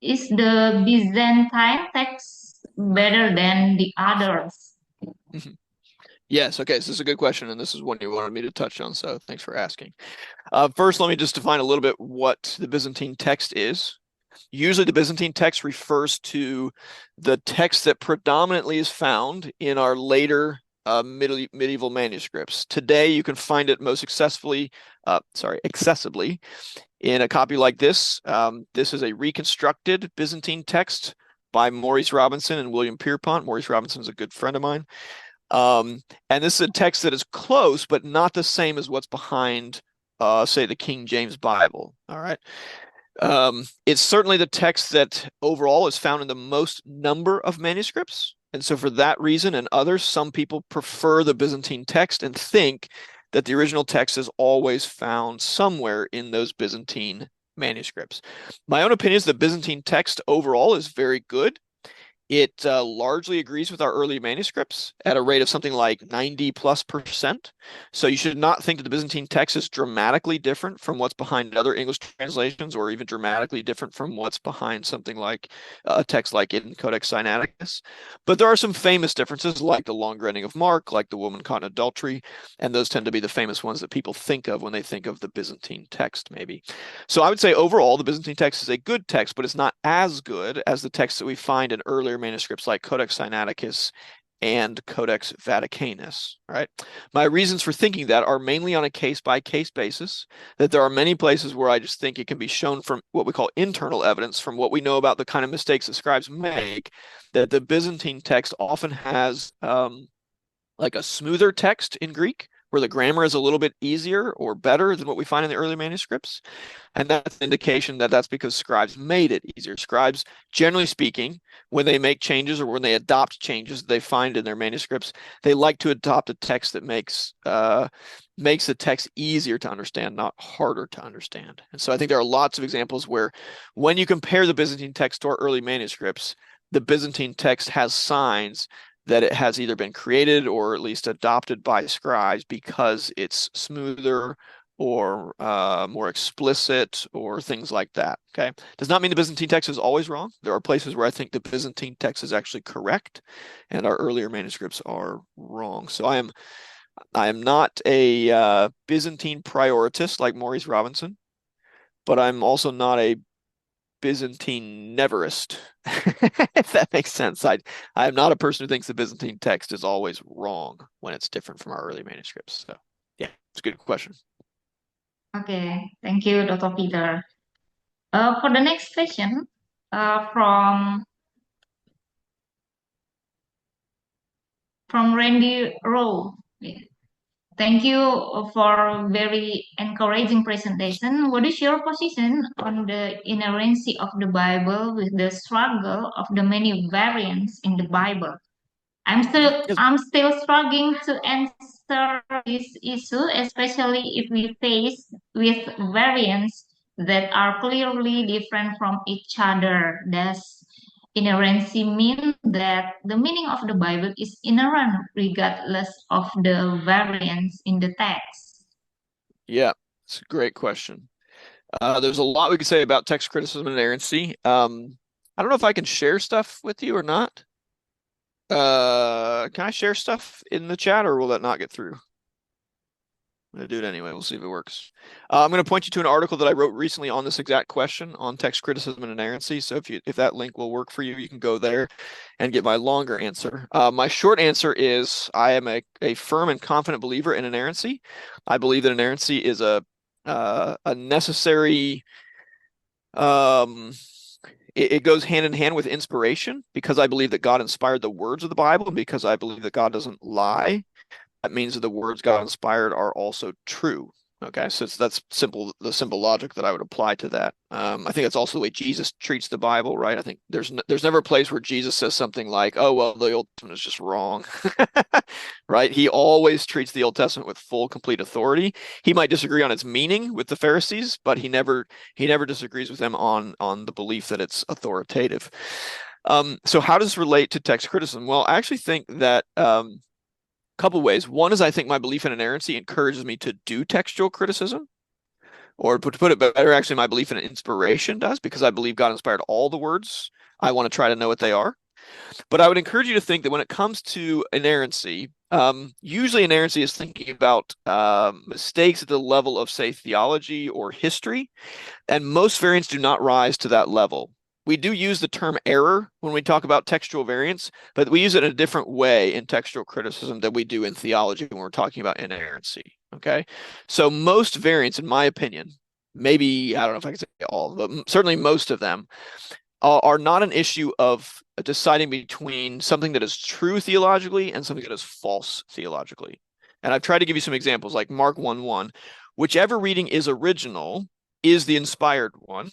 the Byzantine text better than the others? Yes, okay, so this is a good question, and this is one you wanted me to touch on, so thanks for asking. First, let me just define a little bit what the Byzantine text is. Usually the Byzantine text refers to the text that predominantly is found in our later medieval manuscripts. Today, you can find it most accessibly in a copy like this. This is a reconstructed Byzantine text by Maurice Robinson and William Pierpont. Maurice Robinson is a good friend of mine. And this is a text that is close, but not the same as what's behind, say, the King James Bible. All right. It's certainly the text that overall is found in the most number of manuscripts. And so for that reason and others, some people prefer the Byzantine text and think that the original text is always found somewhere in those Byzantine manuscripts. My own opinion is the Byzantine text overall is very good. It largely agrees with our early manuscripts at a rate of something like 90+%. So you should not think that the Byzantine text is dramatically different from what's behind other English translations, or even dramatically different from what's behind something like a text like in Codex Sinaiticus. But there are some famous differences, like the long granting of Mark, like the woman caught in adultery, and those tend to be the famous ones that people think of when they think of the Byzantine text, maybe. So I would say overall, the Byzantine text is a good text, but it's not as good as the texts that we find in earlier manuscripts like Codex Sinaiticus and Codex Vaticanus, right? My reasons for thinking that are mainly on a case-by-case basis, that there are many places where I just think it can be shown from what we call internal evidence, from what we know about the kind of mistakes that scribes make, that the Byzantine text often has like a smoother text in Greek, where the grammar is a little bit easier or better than what we find in the early manuscripts. And that's an indication that that's because scribes made it easier. Scribes, generally speaking, when they make changes or when they adopt changes they find in their manuscripts, they like to adopt a text that makes the text easier to understand, not harder to understand. And so I think there are lots of examples where when you compare the Byzantine text to our early manuscripts, the Byzantine text has signs that it has either been created or at least adopted by scribes because it's smoother or more explicit or things like that. Okay, does not mean the Byzantine text is always wrong. There are places where I think the Byzantine text is actually correct and our earlier manuscripts are wrong. So I am not a Byzantine prioritist like Maurice Robinson, but I'm also not a Byzantine neverist, if that makes sense. I am not a person who thinks the Byzantine text is always wrong when it's different from our early manuscripts. So yeah, it's a good question. Okay, thank you, Dr. Peter. For the next question, from Randy Rowe. Thank you for very encouraging presentation. What is your position on the inerrancy of the Bible with the struggle of the many variants in the Bible? Yes. I'm still struggling to answer this issue, especially if we face with variants that are clearly different from each other. Does inerrancy mean that the meaning of the Bible is inherent regardless of the variants in the text? Yeah, it's a great question. There's a lot we could say about text criticism and inerrancy. I don't know if I can share stuff with you or not. Can I share stuff in the chat, or will that not get through? I'm going to do it anyway. We'll see if it works. I'm going to point you to an article that I wrote recently on this exact question on text criticism and inerrancy. So if that link will work for you, you can go there and get my longer answer. My short answer is I am a firm and confident believer in inerrancy. I believe that inerrancy is a necessary it goes hand in hand with inspiration, because I believe that God inspired the words of the Bible, and because I believe that God doesn't lie. That means that the words God inspired are also true. Okay, so that's the simple logic that I would apply to that. I think that's also the way Jesus treats the Bible, right? I think there's never a place where Jesus says something like, "Oh, well, the Old Testament is just wrong," right? He always treats the Old Testament with full, complete authority. He might disagree on its meaning with the Pharisees, but he never disagrees with them on the belief that it's authoritative. So how does this relate to text criticism? Well, I actually think that couple ways. One is I think my belief in inerrancy encourages me to do textual criticism, or to put it better, actually my belief in inspiration does, because I believe God inspired all the words. I want to try to know what they are. But I would encourage you to think that when it comes to inerrancy, usually inerrancy is thinking about mistakes at the level of, say, theology or history, and most variants do not rise to that level. We do use the term error when we talk about textual variants, but we use it in a different way in textual criticism than we do in theology when we're talking about inerrancy. Okay, so most variants, in my opinion, maybe, I don't know if I can say all, but certainly most of them are not an issue of deciding between something that is true theologically and something that is false theologically. And I've tried to give you some examples, like Mark 1:1. Whichever reading is original is the inspired one,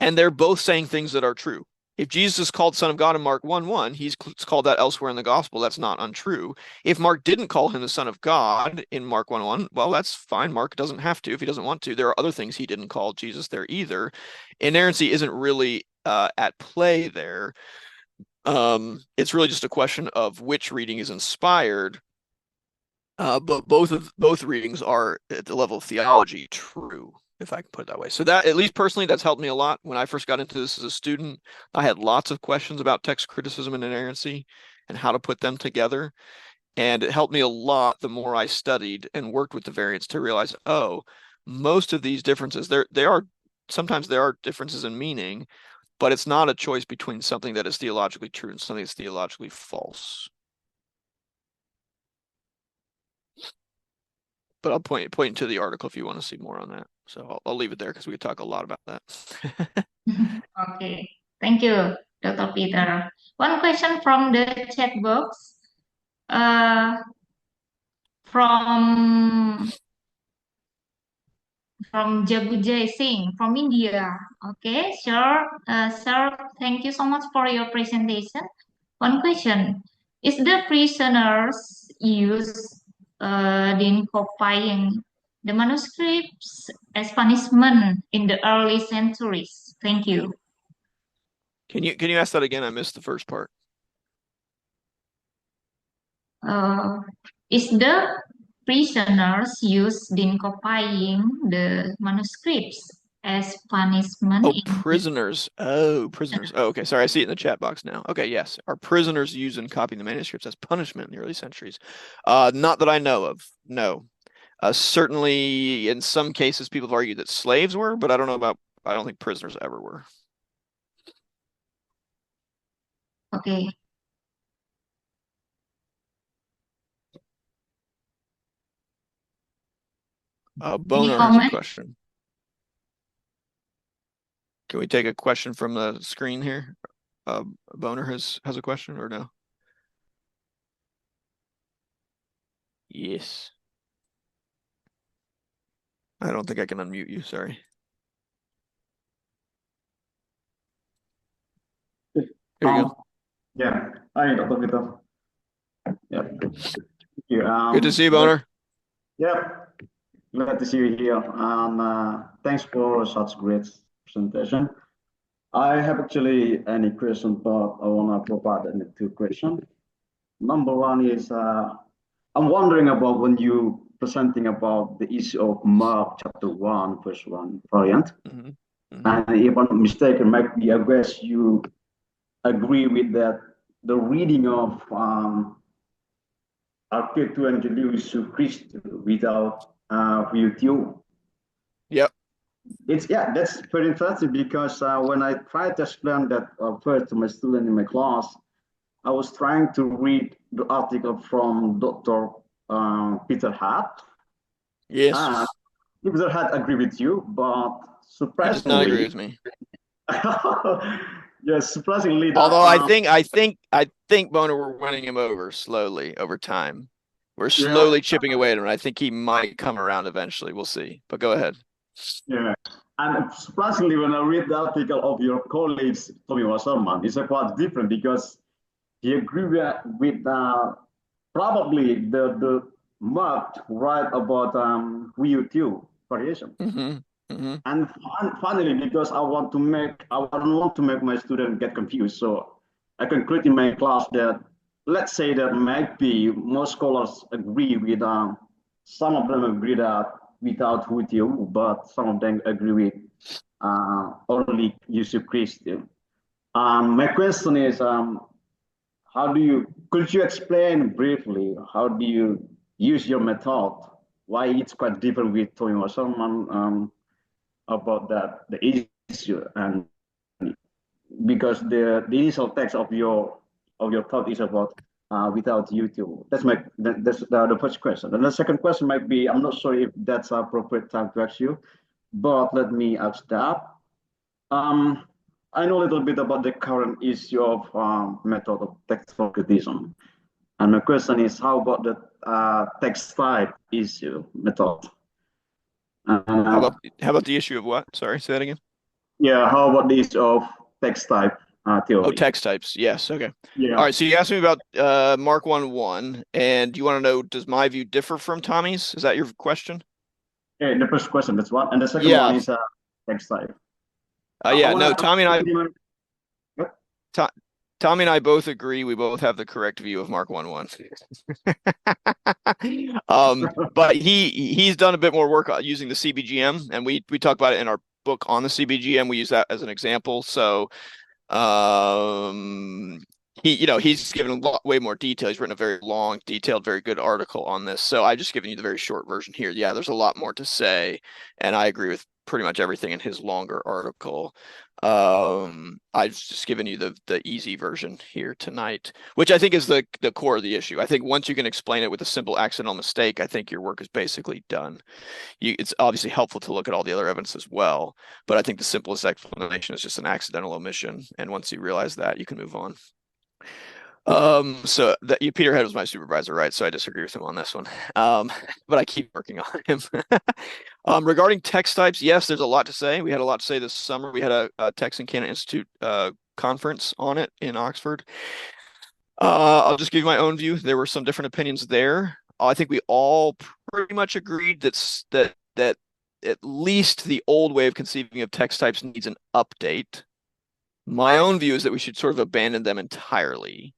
and they're both saying things that are true. If Jesus is called Son of God in Mark 1:1, he's called that elsewhere in the gospel. That's not untrue. If Mark didn't call him the Son of God in Mark 1:1, well, that's fine. Mark doesn't have to if he doesn't want to. There are other things he didn't call Jesus there either. Inerrancy isn't really at play there. It's really just a question of which reading is inspired. But both readings are at the level of theology true, if I can put it that way. So that, at least personally, that's helped me a lot. When I first got into this as a student, I had lots of questions about text criticism and inerrancy and how to put them together. And it helped me a lot the more I studied and worked with the variants to realize, oh, most of these differences, sometimes there are differences in meaning, but it's not a choice between something that is theologically true and something that's theologically false. But I'll point to the article if you want to see more on that. So I'll leave it there because we could talk a lot about that. Okay, thank you, Dr. Peter. One question from the chat box. From Jagujay Singh from India. Okay, sure. Sir, thank you so much for your presentation. One question. Is the prisoners use in copying the manuscripts as punishment in the early centuries? Thank you. Can you ask that again? I missed the first part. Is the prisoners used in copying the manuscripts as punishment? Oh, prisoners. Oh, prisoners. Oh, okay. Sorry, I see it in the chat box now. Okay, yes. Are prisoners used in copying the manuscripts as punishment in the early centuries? Not that I know of. No. Certainly, in some cases, people have argued that slaves were, but I don't think prisoners ever were. Okay. Boner has a question. Can we take a question from the screen here? Boner has a question or no? Yes. I don't think I can unmute you. Sorry. There you go. Yeah. Hi, Dr. Peter. Yeah. Thank you. Good to see you, Boner. Yeah. Glad to see you here. Thanks for such great presentation. I have actually any question, but I want to provide two questions. Number one is I'm wondering about when you presenting about the issue of Mark chapter 1, verse 1 variant. Mm-hmm. Mm-hmm. And if I'm mistaken, might be, I guess you agree with that the reading of Archetuangelius Christ without VUTU. Yep. That's very interesting because when I tried to explain that first to my student in my class, I was trying to read the article from Dr. Peter Hart. Yes. Peter Hart agree with you, but surprisingly, he does not agree with me. Yes, surprisingly. Although I think Boner, we're winning him over slowly over time. We're slowly chipping away at him. I think he might come around eventually. We'll see. But go ahead. Yeah, and surprisingly, when I read the article of your colleagues, Tommy Wasserman, it's quite different because he agreed with probably the marked right about VUTU variation. Mm-hmm. Mm-hmm. And finally, because I don't want to make my student get confused, so I conclude in my class that let's say that maybe most scholars agree with some of them agree that without VUTU, but some of them agree with only use of Christ. My question is, could you explain briefly how do you use your method? Why it's quite different with Tommy Wasserman about the issue, and because the initial text of your thought is about without YouTube. That's the first question. And the second question might be, I'm not sure if that's appropriate time to ask you, but let me ask that. I know a little bit about the current issue of method of textual criticism. And my question is, how about the text type issue method? How about the issue of what? Sorry, say that again. Yeah, how about the issue of text type theory? Oh, text types. Yes. Okay. Yeah. All right. So you asked me about Mark 1:1, and you want to know, does my view differ from Tommy's? Is that your question? Yeah, the first question, that's one. And the second one is text type. No, Tommy and Tommy and I both agree. We both have the correct view of Mark 1:1. But he's done a bit more work using the CBGM, and we talk about it in our book on the CBGM. We use that as an example. So he's given a lot way more detail. He's written a very long, detailed, very good article on this. So I've just given you the very short version here. Yeah, there's a lot more to say, and I agree with pretty much everything in his longer article. I've just given you the easy version here tonight, which I think is the core of the issue. I think once you can explain it with a simple accidental mistake, I think your work is basically done. It's obviously helpful to look at all the other evidence as well, but I think the simplest explanation is just an accidental omission, and once you realize that, you can move on. So that Peterhead was my supervisor, right? So I disagree with him on this one. But I keep working on him. Regarding text types, yes, there's a lot to say. We had a lot to say this summer. We had a Text and Canon Institute conference on it in Oxford. I'll just give you my own view. There were some different opinions there. I think we all pretty much agreed that at least the old way of conceiving of text types needs an update. My own view is that we should sort of abandon them entirely.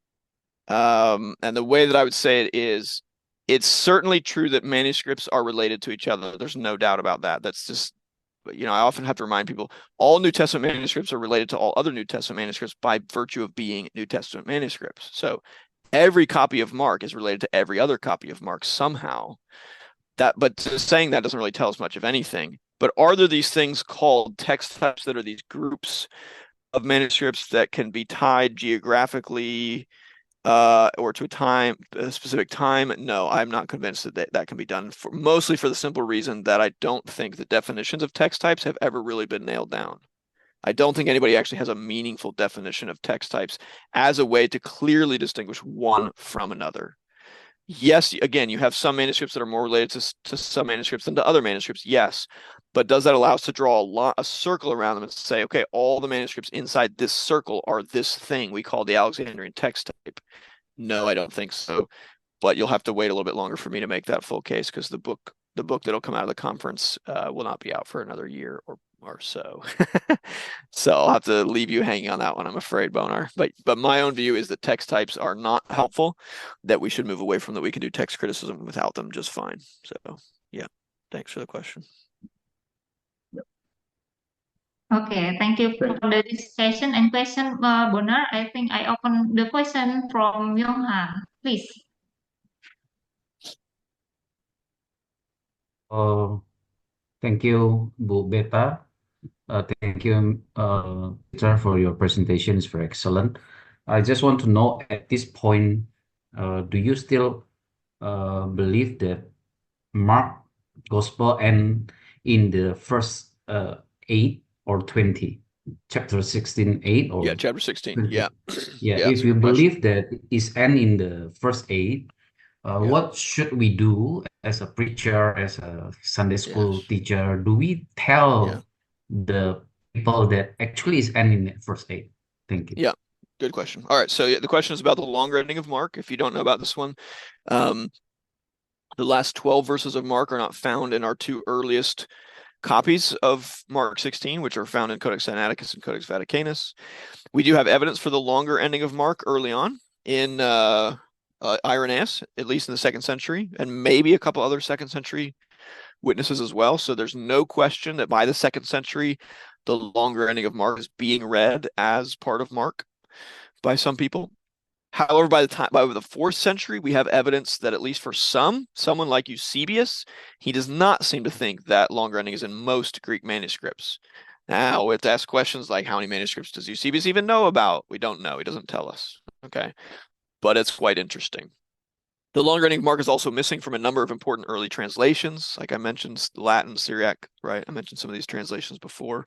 And the way that I would say it is, it's certainly true that manuscripts are related to each other. There's no doubt about that. That's just, I often have to remind people, all New Testament manuscripts are related to all other New Testament manuscripts by virtue of being New Testament manuscripts. So every copy of Mark is related to every other copy of Mark somehow. But saying that doesn't really tell us much of anything. But are there these things called text types that are these groups of manuscripts that can be tied geographically or to a specific time? No, I'm not convinced that can be done, mostly for the simple reason that I don't think the definitions of text types have ever really been nailed down. I don't think anybody actually has a meaningful definition of text types as a way to clearly distinguish one from another. Yes, again, you have some manuscripts that are more related to some manuscripts than to other manuscripts, yes. But does that allow us to draw a circle around them and say, okay, all the manuscripts inside this circle are this thing we call the Alexandrian text type? No, I don't think so. But you'll have to wait a little bit longer for me to make that full case, because the book that'll come out of the conference will not be out for another year or so. So I'll have to leave you hanging on that one, I'm afraid, Bonar. But my own view is that text types are not helpful, that we should move away from, that we can do text criticism without them just fine. So yeah, thanks for the question. Okay, thank you for the discussion and question, Bonar. I think I open the question from Yonghan, please. Thank you, Bu Beta. Thank you, Peter, for your presentation. It's very excellent. I just want to know at this point, do you still believe that Mark Gospel end in the first 8 or 20? Chapter 16, 8 or chapter 16. 20? Yeah. Yeah, Yeah, if you believe that it's end in the first 8, what should we do as a preacher, as a Sunday school teacher? Do we tell the people that actually is end in the first 8? Thank you. Yeah, good question. All right, so the question is about the longer ending of Mark. If you don't know about this one, the last 12 verses of Mark are not found in our two earliest copies of Mark 16, which are found in Codex Sinaiticus and Codex Vaticanus. We do have evidence for the longer ending of Mark early on in Irenaeus, at least in the 2nd century, and maybe a couple other 2nd century witnesses as well. So there's no question that by the 2nd century, the longer ending of Mark is being read as part of Mark by some people. However, by the 4th century, we have evidence that at least for someone like Eusebius, he does not seem to think that longer ending is in most Greek manuscripts. Now, we have to ask questions like, how many manuscripts does Eusebius even know about? We don't know. He doesn't tell us. Okay. But it's quite interesting. The longer ending of Mark is also missing from a number of important early translations. Like I mentioned, Latin, Syriac, right? I mentioned some of these translations before.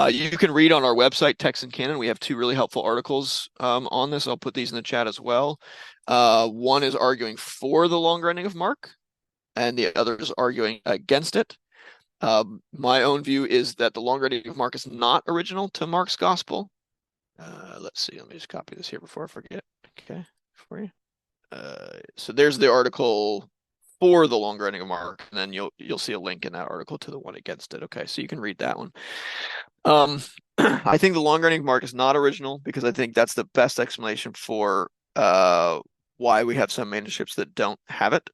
You can read on our website, Text and Canon. We have 2 really helpful articles on this. I'll put these in the chat as well. One is arguing for the longer ending of Mark, and the other is arguing against it. My own view is that the longer ending of Mark is not original to Mark's gospel. Let's see. Let me just copy this here before I forget. Okay, for you. So there's the article for the longer ending of Mark, and then you'll see a link in that article to the one against it. Okay, so you can read that one. I think the longer ending of Mark is not original because I think that's the best explanation for why we have some manuscripts that don't have it,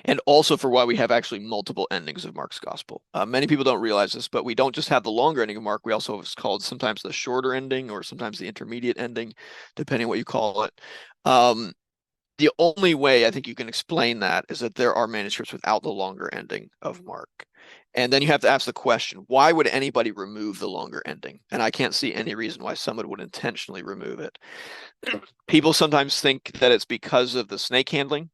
and also for why we have actually multiple endings of Mark's gospel. Many people don't realize this, but we don't just have the longer ending of Mark. We also have what's called sometimes the shorter ending or sometimes the intermediate ending, depending what you call it. The only way I think you can explain that is that there are manuscripts without the longer ending of Mark. And then you have to ask the question, why would anybody remove the longer ending? And I can't see any reason why someone would intentionally remove it. People sometimes think that it's because of the snake handling.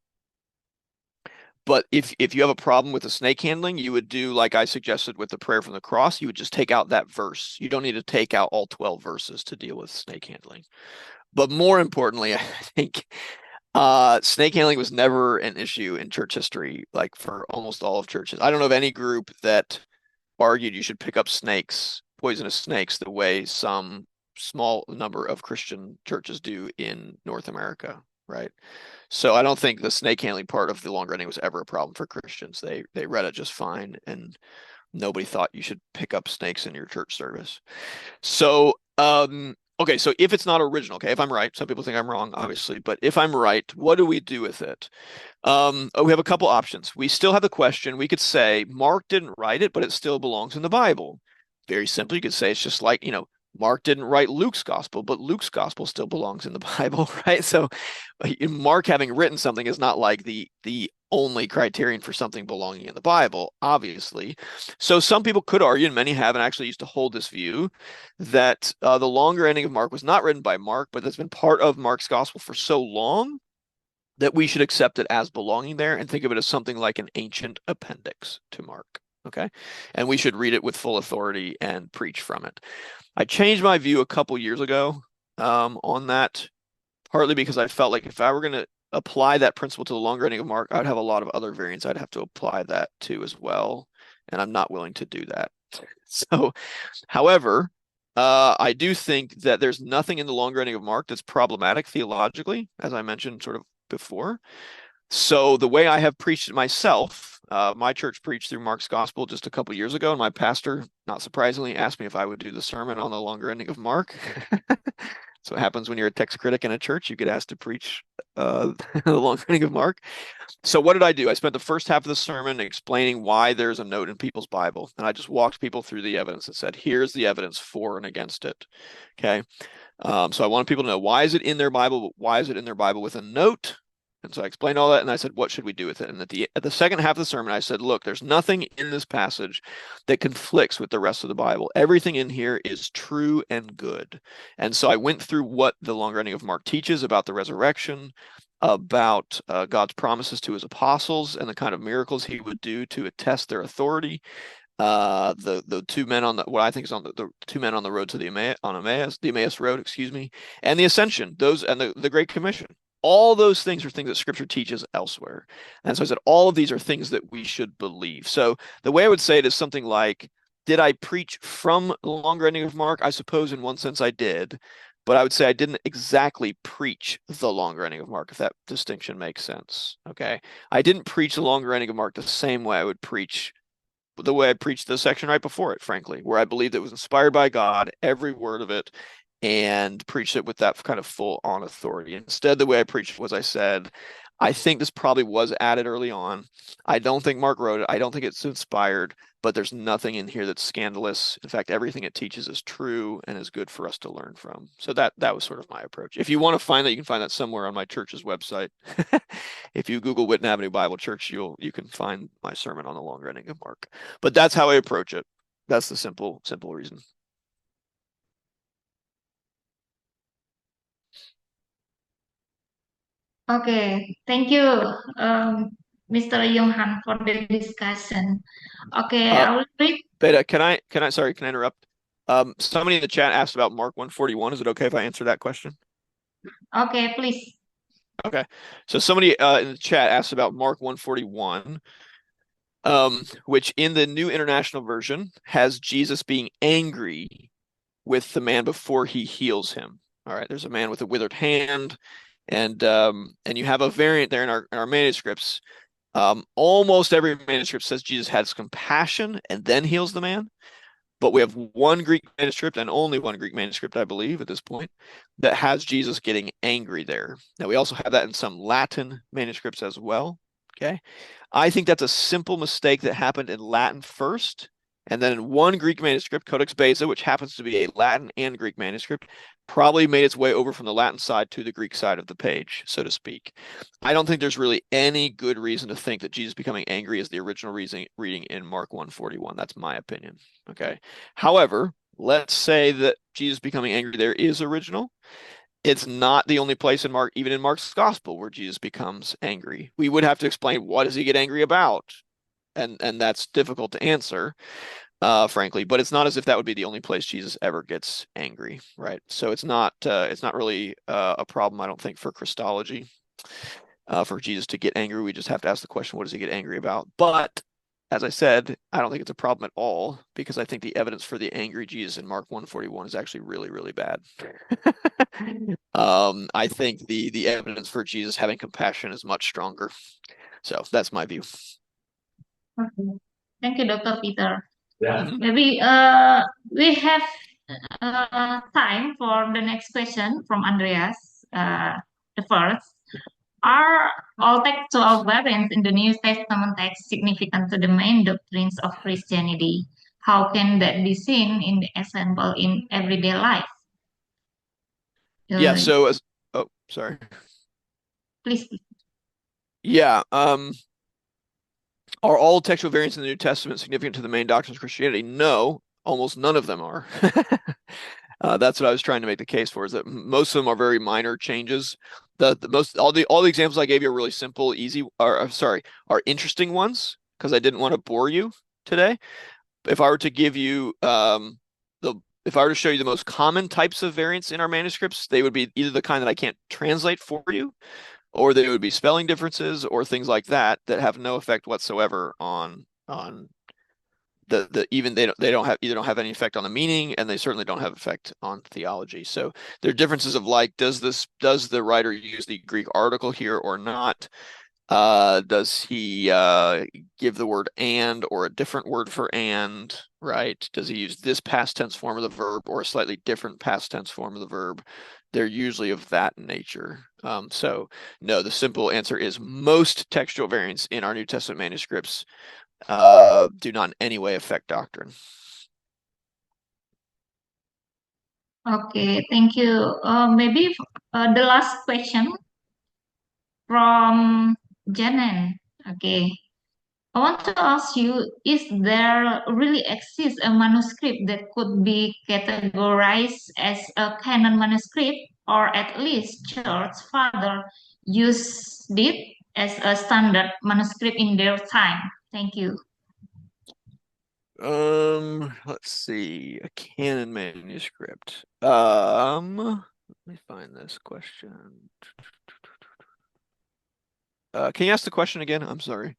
But if you have a problem with the snake handling, you would do like I suggested with the prayer from the cross. You would just take out that verse. You don't need to take out all 12 verses to deal with snake handling. But more importantly, I think snake handling was never an issue in church history, like for almost all of churches. I don't know of any group that argued you should pick up snakes, poisonous snakes, the way some small number of Christian churches do in North America, right? So I don't think the snake handling part of the longer ending was ever a problem for Christians. They read it just fine, and nobody thought you should pick up snakes in your church service. So okay, so if it's not original, okay, if I'm right, some people think I'm wrong, obviously, but if I'm right, what do we do with it? We have a couple options. We still have the question. We could say Mark didn't write it, but it still belongs in the Bible. Very simply, you could say it's just like, Mark didn't write Luke's gospel, but Luke's gospel still belongs in the Bible, right? So Mark having written something is not like the only criterion for something belonging in the Bible, obviously. So some people could argue, and many have, and actually used to hold this view, that the longer ending of Mark was not written by Mark, but that's been part of Mark's gospel for so long that we should accept it as belonging there and think of it as something like an ancient appendix to Mark, okay? And we should read it with full authority and preach from it. I changed my view a couple years ago on that, partly because I felt like if I were going to apply that principle to the longer ending of Mark, I would have a lot of other variants I'd have to apply that to as well, and I'm not willing to do that. So, however, I do think that there's nothing in the longer ending of Mark that's problematic theologically, as I mentioned sort of before. So the way I have preached it myself, my church preached through Mark's gospel just a couple years ago, and my pastor, not surprisingly, asked me if I would do the sermon on the longer ending of Mark. So what happens when you're a text critic in a church, you get asked to preach the longer ending of Mark. So what did I do? I spent the first half of the sermon explaining why there's a note in people's Bible, and I just walked people through the evidence and said, here's the evidence for and against it. Okay. So I wanted people to know, why is it in their Bible? Why is it in their Bible with a note? And so I explained all that, and I said, what should we do with it? And at the second half of the sermon, I said, look, there's nothing in this passage that conflicts with the rest of the Bible. Everything in here is true and good. And so I went through what the longer ending of Mark teaches about the resurrection, about God's promises to his apostles, and the kind of miracles he would do to attest their authority. The two men on what I think is on the two men on the road to the Emmaus road, excuse me, and the ascension, those and the Great Commission. All those things are things that Scripture teaches elsewhere. And so I said, all of these are things that we should believe. So the way I would say it is something like, did I preach from the longer ending of Mark? I suppose in one sense I did, but I would say I didn't exactly preach the longer ending of Mark, if that distinction makes sense. Okay. I didn't preach the longer ending of Mark the same way I would preach the way I preached the section right before it, frankly, where I believed it was inspired by God, every word of it, and preached it with that kind of full on authority. Instead, the way I preached was I said, I think this probably was added early on. I don't think Mark wrote it. I don't think it's inspired, but there's nothing in here that's scandalous. In fact, everything it teaches is true and is good for us to learn from. So that was sort of my approach. If you want to find that, you can find that somewhere on my church's website. If you Google Witten Avenue Bible Church, you can find my sermon on the longer ending of Mark. But that's how I approach it. That's the simple reason. Okay, thank you, Mr. Yonghan, for the discussion. Okay, I will read. Beta, can I interrupt? Somebody in the chat asked about Mark 141. Is it okay if I answer that question? Okay, please. Okay. So somebody in the chat asked about Mark 141, which in the New International Version has Jesus being angry with the man before he heals him. All right, there's a man with a withered hand, and you have a variant there in our manuscripts Almost every manuscript says Jesus has compassion and then heals the man. But we have one Greek manuscript and only one Greek manuscript, I believe, at this point, that has Jesus getting angry there. Now, we also have that in some Latin manuscripts as well. Okay. I think that's a simple mistake that happened in Latin first. And then in one Greek manuscript, Codex Beza, which happens to be a Latin and Greek manuscript, probably made its way over from the Latin side to the Greek side of the page, so to speak. I don't think there's really any good reason to think that Jesus becoming angry is the original reading in Mark 1:41. That's my opinion. Okay. However, let's say that Jesus becoming angry there is original. It's not the only place in Mark, even in Mark's gospel, where Jesus becomes angry. We would have to explain what does he get angry about? And that's difficult to answer, frankly, but it's not as if that would be the only place Jesus ever gets angry, right? So it's not really a problem, I don't think, for Christology. For Jesus to get angry, we just have to ask the question, what does he get angry about? But as I said, I don't think it's a problem at all, because I think the evidence for the angry Jesus in Mark 1:41 is actually really, really bad. I think the evidence for Jesus having compassion is much stronger. So that's my view. Okay. Thank you, Dr. Peter. Mhm. Maybe we have time for the next question from Andreas. The first, are all textual variants in the New Testament text significant to the main doctrines of Christianity? How can that be seen in the example in everyday life? Yeah, Uh, oh, sorry. please. Yeah, are all textual variants in the New Testament significant to the main doctrines of Christianity? No, almost none of them are. That's what I was trying to make the case for, is that most of them are very minor changes. All the examples I gave you are really simple, easy, are interesting ones, because I didn't want to bore you today. If I were to give you if I were to show you the most common types of variants in our manuscripts, they would be either the kind that I can't translate for you, or they would be spelling differences or things like that that have no effect whatsoever on even they don't have any effect on the meaning, and they certainly don't have effect on theology. So there are differences of, like, does the writer use the Greek article here or not? Does he give the word and or a different word for and, right? Does he use this past tense form of the verb or a slightly different past tense form of the verb? They're usually of that nature. So no, the simple answer is most textual variants in our New Testament manuscripts do not in any way affect doctrine. Okay, thank you. Maybe the last question from Janen. Okay. I want to ask you, is there really exist a manuscript that could be categorized as a canon manuscript, or at least church father used it as a standard manuscript in their time? Thank you. Let's see, a canon manuscript. Let me find this question. Can you ask the question again? I'm sorry.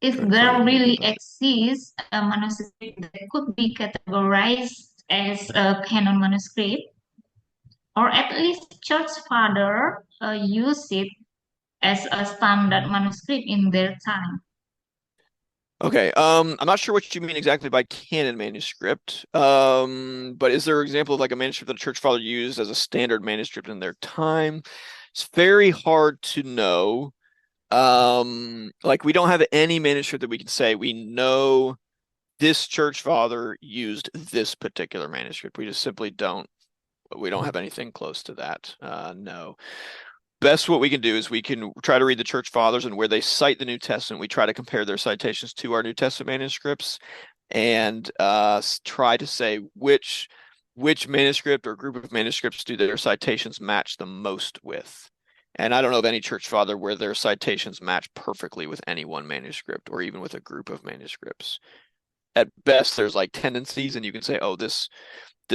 Is Trying to there find it really again. exists a manuscript that could be categorized as a canon manuscript, or at least church father use it as a standard manuscript in their time? Okay, I'm not sure what you mean exactly by canon manuscript. But is there an example of, like, a manuscript that a church father used as a standard manuscript in their time? It's very hard to know. Like, we don't have any manuscript that we can say we know this church father used this particular manuscript. We just simply don't. We don't have anything close to that. No. Best what we can do is we can try to read the church fathers, and where they cite the New Testament, we try to compare their citations to our New Testament manuscripts, and try to say which manuscript or group of manuscripts do their citations match the most with. And I don't know of any church father where their citations match perfectly with any one manuscript or even with a group of manuscripts. At best, there's like tendencies, and you can say, oh, this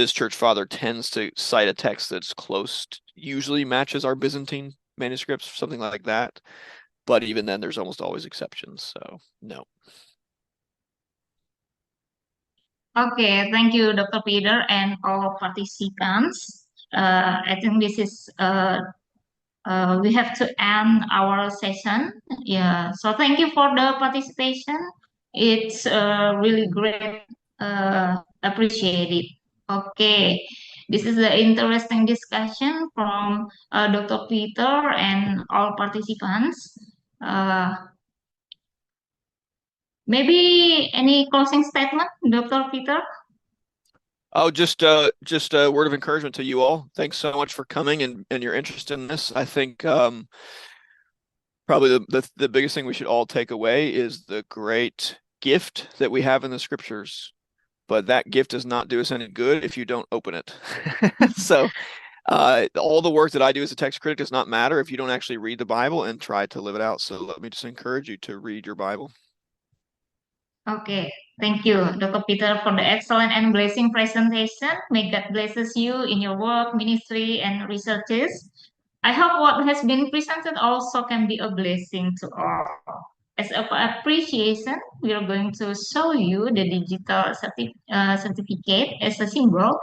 church father tends to cite a text that's usually matches our Byzantine manuscripts, something like that. But even then, there's almost always exceptions. So no. Okay, thank you, Dr. Peter, and all participants. I think this is we have to end our session. Yeah. So thank you for the participation. It's really great. Appreciated. Okay. This is the interesting discussion from Dr. Peter and all participants. Uh, Maybe any closing statement, Dr. Peter? Oh, just a word of encouragement to you all. Thanks so much for coming and your interest in this. I think probably the biggest thing we should all take away is the great gift that we have in the scriptures. But that gift does not do us any good if you don't open it. So all the work that I do as a text critic does not matter if you don't actually read the Bible and try to live it out. So let me just encourage you to read your Bible. Okay, thank you, Dr. Peter, for the excellent and blessing presentation. May God blesses you in your work, ministry, and researches. I hope what has been presented also can be a blessing to all. As an appreciation, we are going to show you the digital certificate as a symbol,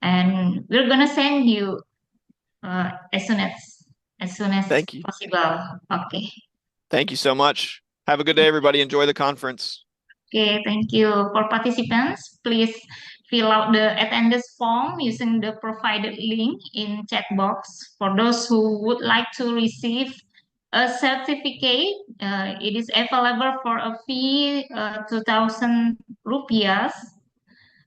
and we're gonna send you as soon as Thank you. possible. Okay. Thank you so much. Have a good day, everybody. Enjoy the conference. Okay, thank you. For participants, please fill out the attendance form using the provided link in chat box. For those who would like to receive a certificate, it is available for a fee 2,000 rupiah,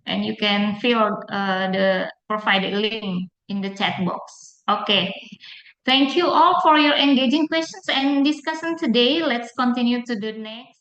and you can fill the provided link in the chat box. Okay. Thank you all for your engaging questions and discussion today. Let's continue to the next.